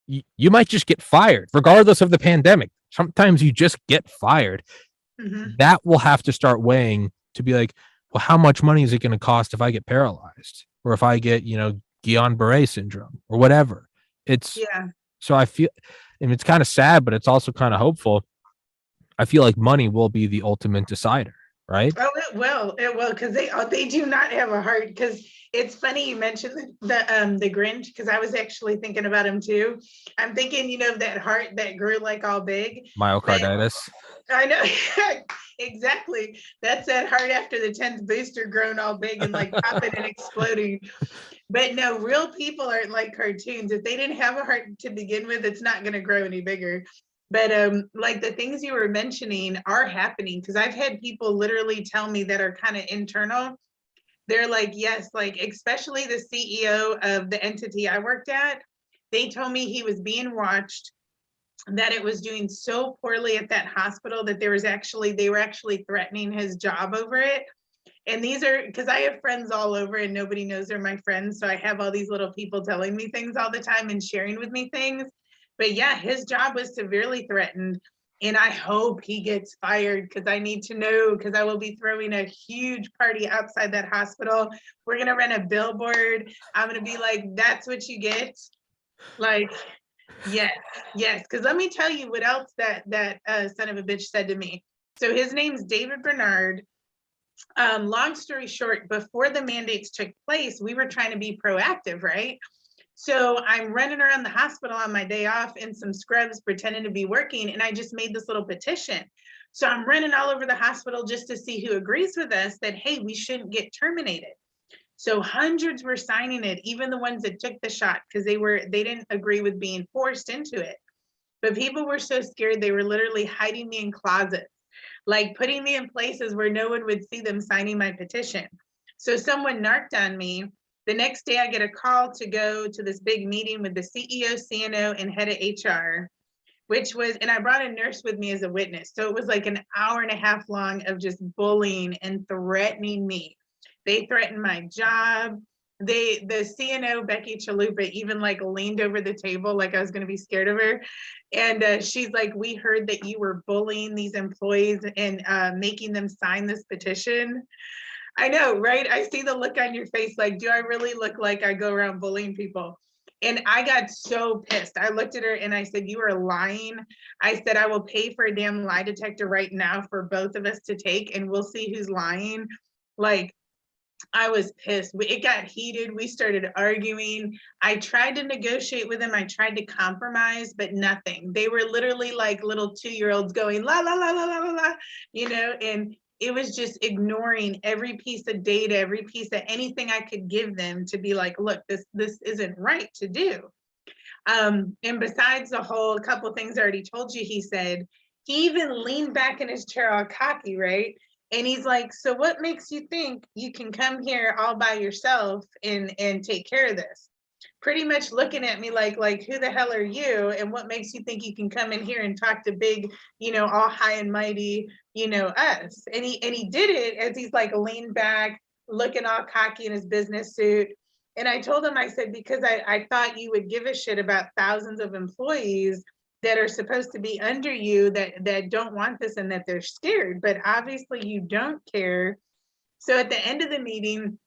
you might just get fired. Regardless of the pandemic, sometimes you just get fired. Mm-hmm. That will have to start weighing to be like, well, how much money is it going to cost if I get paralyzed or if I get, Guillain-Barré syndrome or whatever? So I feel, and it's kind of sad, but it's also kind of hopeful. I feel like money will be the ultimate decider, right? Oh, it will, because they do not have a heart. Because it's funny you mentioned the Grinch, because I was actually thinking about him too. I'm thinking, that heart that grew like all big. Myocarditis. I know. Exactly. That's that heart after the 10th booster grown all big and like popping and exploding. But no, real people aren't like cartoons. If they didn't have a heart to begin with, it's not going to grow any bigger. But like the things you were mentioning are happening, because I've had people literally tell me that are kind of internal. They're like, yes, like especially the CEO of the entity I worked at, they told me he was being watched, that it was doing so poorly at that hospital that they were actually threatening his job over it. And these are, because I have friends all over and nobody knows they're my friends. So I have all these little people telling me things all the time and sharing with me things. But yeah, his job was severely threatened. And I hope he gets fired, because I need to know, because I will be throwing a huge party outside that hospital. We're going to rent a billboard. I'm going to be like, that's what you get. Like, yes. Because let me tell you what else that son of a bitch said to me. So his name's David Bernard. Long story short, before the mandates took place, we were trying to be proactive, right? So I'm running around the hospital on my day off in some scrubs, pretending to be working. And I just made this little petition. So I'm running all over the hospital just to see who agrees with us that, hey, we shouldn't get terminated. So hundreds were signing it, even the ones that took the shot, because they didn't agree with being forced into it. But people were so scared, they were literally hiding me in closets, like putting me in places where no one would see them signing my petition. So someone narked on me. The next day I get a call to go to this big meeting with the CEO, CNO, and head of HR, and I brought a nurse with me as a witness. So it was like an hour and a half long of just bullying and threatening me. They threatened my job. The CNO, Becky Chalupa, even like leaned over the table like I was going to be scared of her. And she's like, we heard that you were bullying these employees and making them sign this petition. I know, right? I see the look on your face. Like, do I really look like I go around bullying people? And I got so pissed. I looked at her and I said, you are lying. I said, I will pay for a damn lie detector right now for both of us to take, and we'll see who's lying. Like, I was pissed. It got heated. We started arguing. I tried to negotiate with them. I tried to compromise, but nothing. They were literally like little 2-year-olds going la la la la la la la, and it was just ignoring every piece of data, every piece of anything I could give them to be like, look, this isn't right to do. And besides the whole couple of things I already told you, he said, he even leaned back in his chair all cocky, right? And he's like, so what makes you think you can come here all by yourself and take care of this? Pretty much looking at me like who the hell are you? And what makes you think you can come in here and talk to big, all high and mighty, us? And he did it as he's like leaned back, looking all cocky in his business suit. And I told him, I said, because I thought you would give a shit about thousands of employees that are supposed to be under you that don't want this and that they're scared, but obviously you don't care. So at the end of the meeting,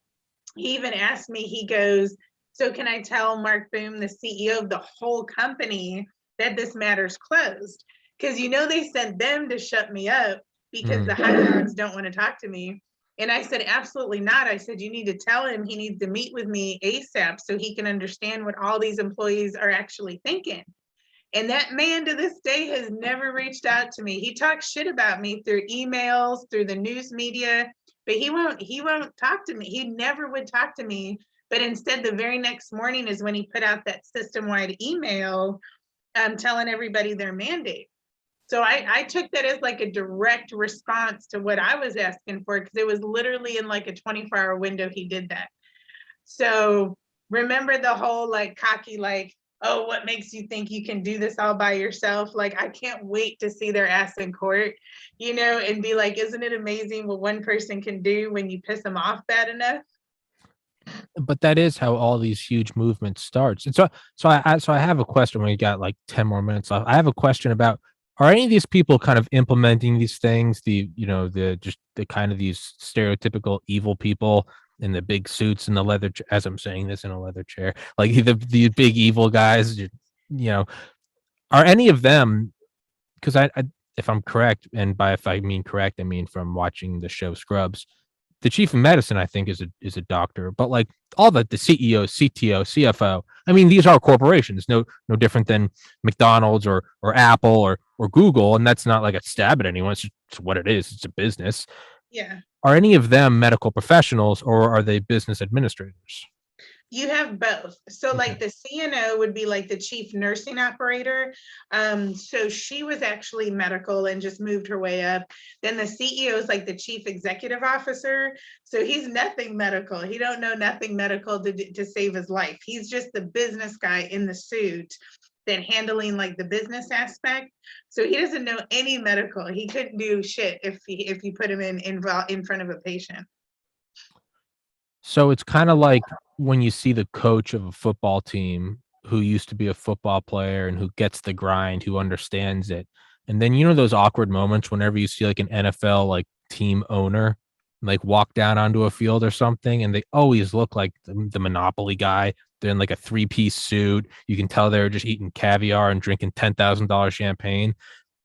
he even asked me, he goes, so can I tell Mark Boom, the CEO of the whole company, that this matter's closed? Because they sent them to shut me up because the high dogs don't want to talk to me. And I said, absolutely not. I said, you need to tell him he needs to meet with me ASAP so he can understand what all these employees are actually thinking. And that man to this day has never reached out to me. He talks shit about me through emails, through the news media, but he won't talk to me. He never would talk to me. But instead, the very next morning is when he put out that system-wide email telling everybody their mandate. So I took that as like a direct response to what I was asking for, because it was literally in like a 24-hour window he did that. So remember the whole like cocky, like, oh, what makes you think you can do this all by yourself? Like, I can't wait to see their ass in court, and be like, isn't it amazing what one person can do when you piss them off bad enough? But that is how all these huge movements starts. And so I have a question. We got like 10 more minutes left. I have a question about, are any of these people kind of implementing these things? The kind of these stereotypical evil people in the big suits and the leather, as I'm saying this, in a leather chair, like the big evil guys, are any of them, because I if I'm correct, and by if I mean correct, I mean from watching the show Scrubs, the chief of medicine, I think, is a doctor, but like all the CEO, CTO, CFO, I mean, these are corporations, no different than McDonald's or Apple or Google, and that's not like a stab at anyone. It's what it is. It's a business. Yeah. Are any of them medical professionals, or are they business administrators? You have both. So like Okay. the CNO would be like the chief nursing operator. So she was actually medical and just moved her way up. Then the CEO is like the chief executive officer. So he's nothing medical. He don't know nothing medical to save his life. He's just the business guy in the suit that handling like the business aspect. So he doesn't know any medical. He couldn't do shit if you put him in front of a patient. So it's kind of like when you see the coach of a football team who used to be a football player and who gets the grind, who understands it. And then those awkward moments whenever you see like an NFL like team owner like walk down onto a field or something, and they always look like the Monopoly guy. They're in like a 3-piece suit. You can tell they're just eating caviar and drinking $10,000 champagne.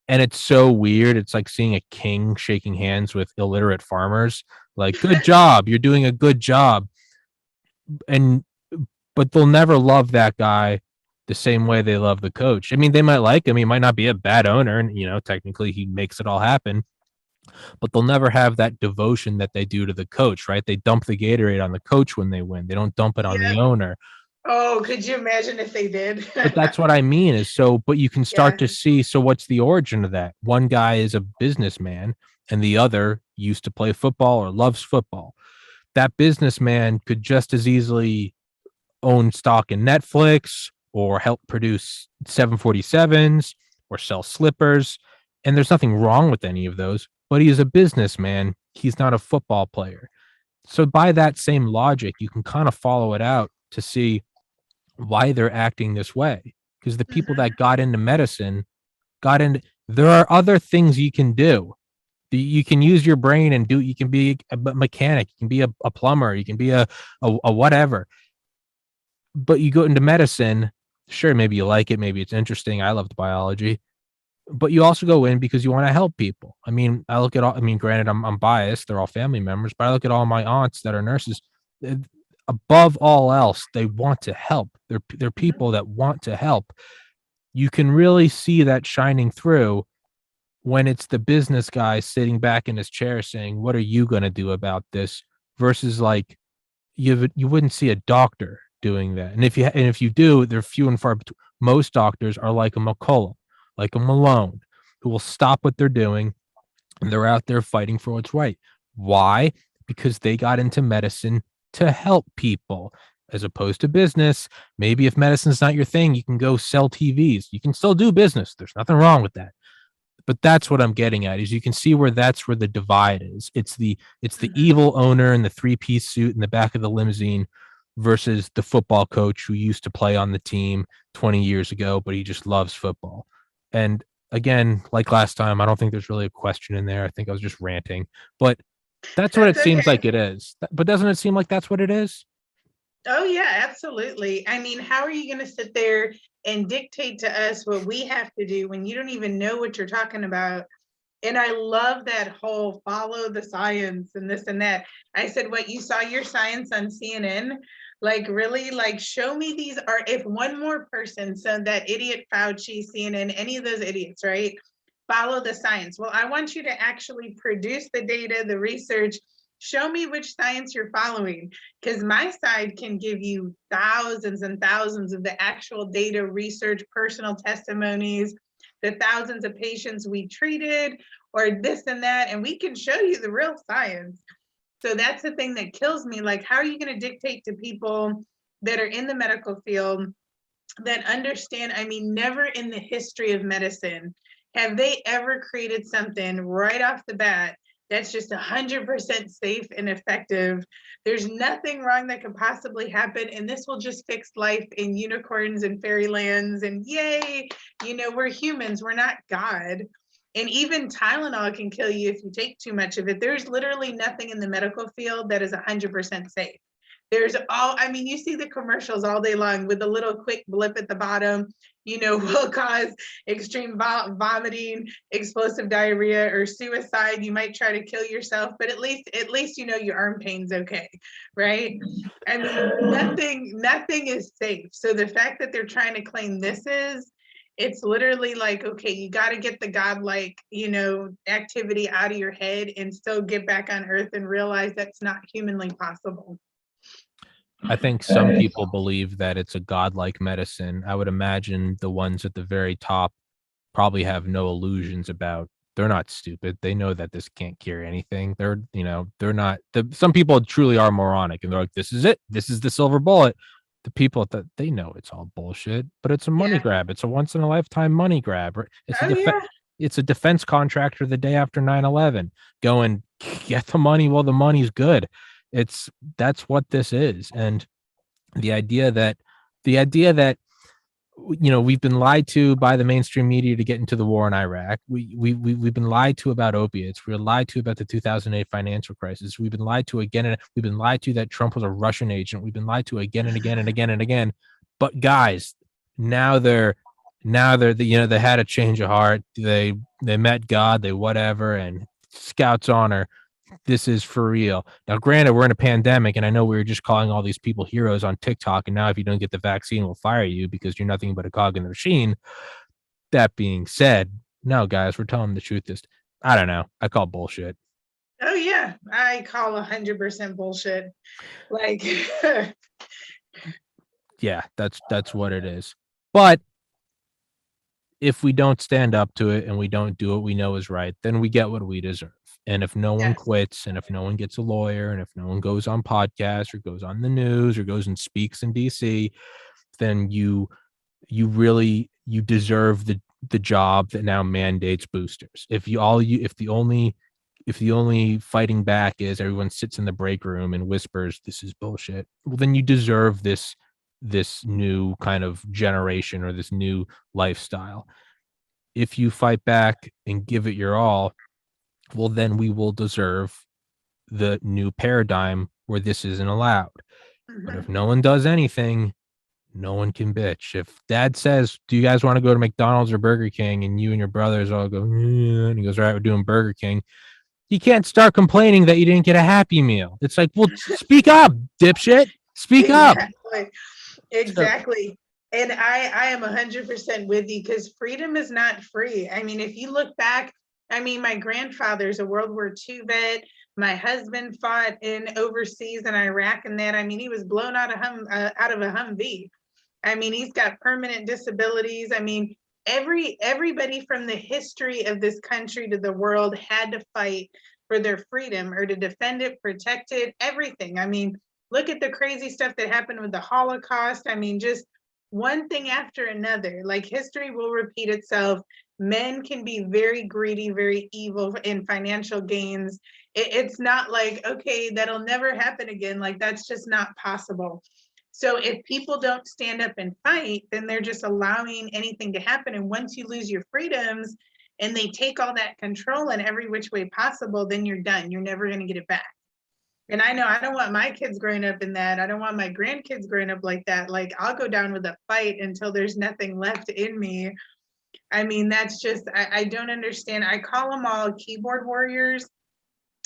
And it's so weird. It's like seeing a king shaking hands with illiterate farmers. Like, good job. You're doing a good job. And but they'll never love that guy the same way they love the coach. I mean, they might like him. He might not be a bad owner, and technically he makes it all happen. But they'll never have that devotion that they do to the coach, right? They dump the Gatorade on the coach when they win. They don't dump it on Yeah. the owner. Oh, could you imagine if they did? But that's what I mean is, but you can start Yeah. to see, so what's the origin of that? One guy is a businessman and the other used to play football or loves football. That businessman could just as easily own stock in Netflix or help produce 747s or sell slippers. And there's nothing wrong with any of those, but he is a businessman. He's not a football player. So by that same logic, you can kind of follow it out to see why they're acting this way. Because the people Mhm. that got into medicine got into, there are other things you can do. You can use your brain and you can be a mechanic, you can be a plumber, you can be a whatever. But you go into medicine, sure, maybe you like it, maybe it's interesting. I loved biology, but you also go in because you want to help people. I mean, granted, I'm biased, they're all family members, but I look at all my aunts that are nurses. Above all else, they want to help. They're people that want to help. You can really see that shining through when it's the business guy sitting back in his chair saying, "What are you going to do about this?" versus like you wouldn't see a doctor doing that. And if you do, they're few and far between. Most doctors are like a McCullough, like a Malone, who will stop what they're doing and they're out there fighting for what's right. Why? Because they got into medicine to help people as opposed to business. Maybe if medicine's not your thing, you can go sell TVs. You can still do business. There's nothing wrong with that. But that's what I'm getting at is you can see where that's where the divide is. It's the evil owner in the three-piece suit in the back of the limousine versus the football coach who used to play on the team 20 years ago, but he just loves football. And again, like last time, I don't think there's really a question in there. I think I was just ranting, but that's what it That's seems okay. like it is. But doesn't it seem like that's what it is? Oh, yeah, absolutely. I mean, how are you going to sit there and dictate to us what we have to do when you don't even know what you're talking about? And I love that whole follow the science and this and that. I said, what, you saw your science on CNN? Like, really? Like, show me these are, if one more person, so that idiot Fauci, CNN, any of those idiots, right? Follow the science. Well, I want you to actually produce the data, the research. Show me which science you're following, because my side can give you thousands and thousands of the actual data, research, personal testimonies, the thousands of patients we treated, or this and that, and we can show you the real science. So that's the thing that kills me. Like, how are you going to dictate to people that are in the medical field that understand? I mean, never in the history of medicine have they ever created something right off the bat that's just 100% safe and effective. There's nothing wrong that could possibly happen, and this will just fix life in unicorns and fairylands, and yay, we're humans, we're not God. And even Tylenol can kill you if you take too much of it. There's literally nothing in the medical field that is 100% safe. There's I mean, you see the commercials all day long with a little quick blip at the bottom, will cause extreme vomiting, explosive diarrhea, or suicide. You might try to kill yourself, but at least your arm pain's okay, right? I mean, nothing is safe. So the fact that they're trying to claim it's literally like, okay, you got to get the godlike, activity out of your head and still get back on earth and realize that's not humanly possible. I think some people believe that it's a godlike medicine. I would imagine the ones at the very top probably have no illusions about they're not stupid. They know that this can't cure anything. They're not some people truly are moronic and they're like, this is it. This is the silver bullet. The people that they know it's all bullshit, but it's a money Yeah. grab. It's a once in a lifetime money grab. Oh, yeah. It's a defense contractor the day after 9/11 going, get the money while the money's good. That's what this is. And the idea that we've been lied to by the mainstream media to get into the war in Iraq. We've been lied to about opiates. We were lied to about the 2008 financial crisis. We've been lied to again, and we've been lied to that Trump was a Russian agent. We've been lied to again and again and again and again. But guys, now they're they had a change of heart. They met God. They whatever, and Scouts honor. This is for real. Now, granted, we're in a pandemic, and I know we were just calling all these people heroes on TikTok, and now if you don't get the vaccine, we'll fire you because you're nothing but a cog in the machine. That being said, no, guys, we're telling the truth. I don't know. I call bullshit. Oh, yeah. I call 100% bullshit. Like, Yeah, that's what it is. But if we don't stand up to it and we don't do what we know is right, then we get what we deserve. And if no one yes. quits and if no one gets a lawyer and if no one goes on podcasts or goes on the news or goes and speaks in DC, then you deserve the job that now mandates boosters. If the only fighting back is everyone sits in the break room and whispers this is bullshit, well then you deserve this new kind of generation or this new lifestyle. If you fight back and give it your all, well, then we will deserve the new paradigm where this isn't allowed. But if Mhm. no one does anything, no one can bitch. If dad says, do you guys want to go to McDonald's or Burger King? And you and your brothers all go, yeah, and he goes, all right, we're doing Burger King. You can't start complaining that you didn't get a Happy Meal. It's like, well, speak up, dipshit. Speak up. Exactly. So, Exactly. And I am 100% with you because freedom is not free. I mean, if you look back, I mean, my grandfather's a World War II vet. My husband fought in overseas in Iraq and that. I mean, he was blown out of a Humvee. I mean, he's got permanent disabilities. I mean, everybody from the history of this country to the world had to fight for their freedom or to defend it, protect it, everything. I mean, look at the crazy stuff that happened with the Holocaust. I mean, just one thing after another. Like history will repeat itself. Men can be very greedy, very evil in financial gains. It's not like, okay, that'll never happen again. Like that's just not possible. So if people don't stand up and fight, then they're just allowing anything to happen. And once you lose your freedoms and they take all that control in every which way possible, then you're done. You're never going to get it back. And I know I don't want my kids growing up in that. I don't want my grandkids growing up like that. Like I'll go down with a fight until there's nothing left in me. I mean, that's just, I don't understand. I call them all keyboard warriors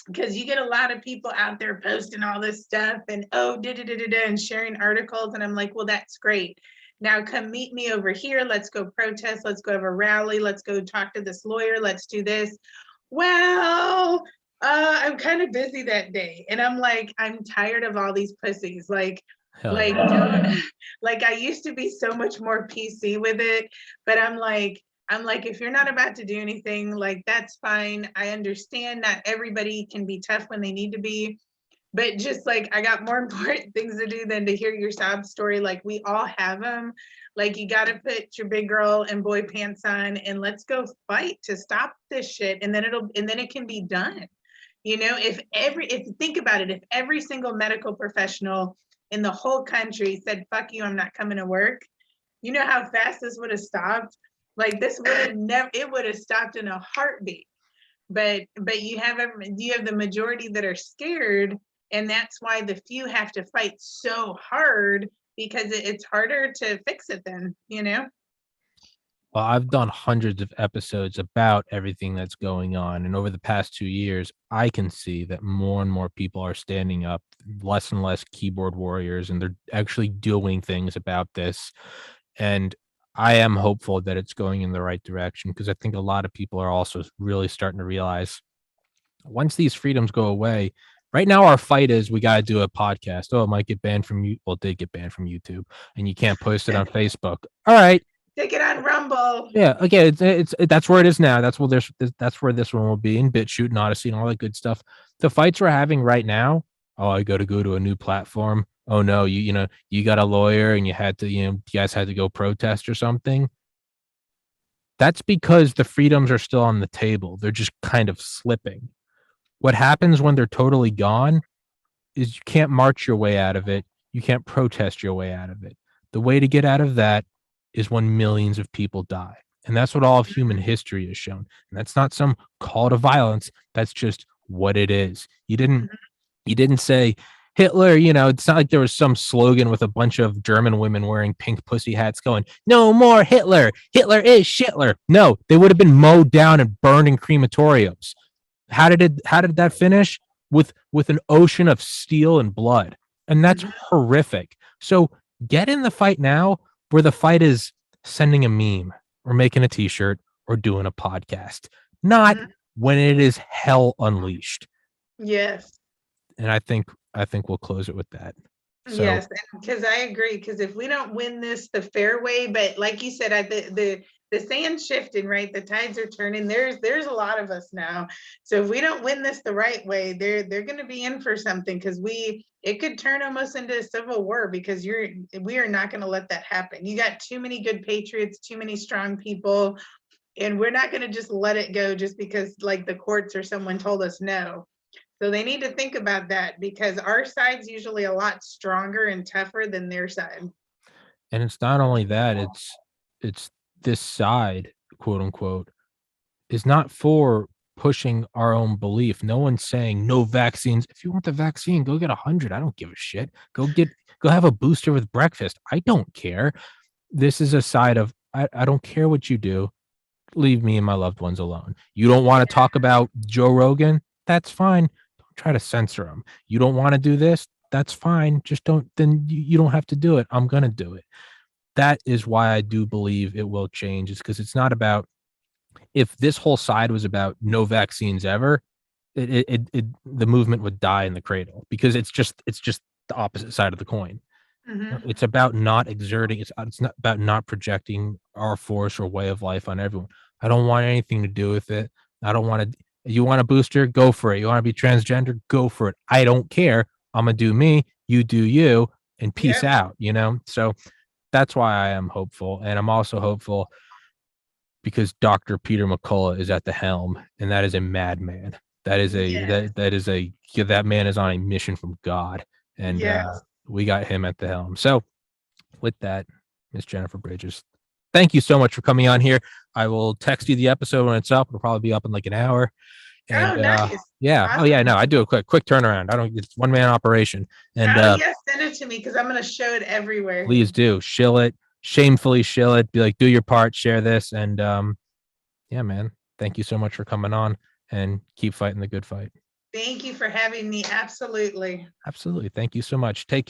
because you get a lot of people out there posting all this stuff and and sharing articles. And I'm like, well, that's great. Now come meet me over here. Let's go protest. Let's go have a rally. Let's go talk to this lawyer. Let's do this. Well, I'm kind of busy that day. And I'm like, I'm tired of all these pussies. hell Like yeah. don't like I used to be so much more PC with it, but I'm like, if you're not about to do anything, like that's fine. I understand not everybody can be tough when they need to be, but just like I got more important things to do than to hear your sob story. Like we all have them. Like you got to put your big girl and boy pants on and let's go fight to stop this shit. And then it can be done. You know, if you think about it, if every single medical professional in the whole country said, fuck you, I'm not coming to work, you know how fast this would have stopped? Like this would have never, it would have stopped in a heartbeat. But you have the majority that are scared, and that's why the few have to fight so hard because it's harder to fix it then, you know? Well, I've done hundreds of episodes about everything that's going on. And over the past 2 years, I can see that more and more people are standing up, less and less keyboard warriors, and they're actually doing things about this. And I am hopeful that it's going in the right direction because I think a lot of people are also really starting to realize once these freedoms go away, right now our fight is we got to do a podcast. Oh, it might get banned from you. Well, it did get banned from YouTube, and you can't post it on Facebook. All right. Take it on Rumble. Yeah, okay, it's that's where it is now. That's where this one will be in BitChute and Odyssey and all that good stuff. The fights we're having right now. Oh, I got to go to a new platform. Oh no, you got a lawyer and you had to you guys had to go protest or something. That's because the freedoms are still on the table. They're just kind of slipping. What happens when they're totally gone is you can't march your way out of it. You can't protest your way out of it. The way to get out of that is when millions of people die. And that's what all of human history has shown. And that's not some call to violence. That's just what it is. You didn't say Hitler, it's not like there was some slogan with a bunch of German women wearing pink pussy hats going, no more Hitler. Hitler is shitler. No, they would have been mowed down and burned in crematoriums. How did that finish? With an ocean of steel and blood. And that's Mhm. horrific. So get in the fight now where the fight is sending a meme or making a t-shirt or doing a podcast, not Mhm. when it is hell unleashed. Yes. And I think we'll close it with that. So Yes, because I agree. Because if we don't win this the fair way, but like you said, the sand's shifting, right? The tides are turning. There's a lot of us now. So if we don't win this the right way, they're going to be in for something. Because it could turn almost into a civil war. Because we are not going to let that happen. You got too many good patriots, too many strong people, and we're not going to just let it go just because like the courts or someone told us no. So they need to think about that because our side's usually a lot stronger and tougher than their side. and it's not only that, it's this side, quote unquote, is not for pushing our own belief. No one's saying no vaccines. If you want the vaccine, go get 100. I don't give a shit. Go have a booster with breakfast. I don't care. This is a side of I don't care what you do. Leave me and my loved ones alone. You don't want to talk about Joe Rogan? That's fine. Don't try to censor him. You don't want to do this? That's fine. Just don't, then you don't have to do it. I'm going to do it. That is why I do believe it will change, is because it's not about, if this whole side was about no vaccines ever, the movement would die in the cradle, because it's just the opposite side of the coin. It's about not exerting. It's not about not projecting our force or way of life on everyone. I don't want anything to do with it. I don't want to. You want a booster? Go for it. You want to be transgender? Go for it. I don't care. I'm gonna do me. You do you, and peace out. So that's why I am hopeful, and I'm also hopeful because Dr. Peter McCullough is at the helm, and that is a madman. That is that man is on a mission from God, and we got him at the helm. So with that, Miss Jennifer Bridges, thank you so much for coming on here. I will text you the episode when it's up. It'll probably be up in like an hour. And nice. yeah. Awesome. Oh yeah, no, I do a quick turnaround. It's one man operation. And yes, send it to me, because I'm gonna show it everywhere. Please do. Shill it, shamefully shill it. Be like, do your part, share this. And yeah, man. Thank you so much for coming on, and keep fighting the good fight. Thank you for having me. Absolutely. Absolutely. Thank you so much. Take care.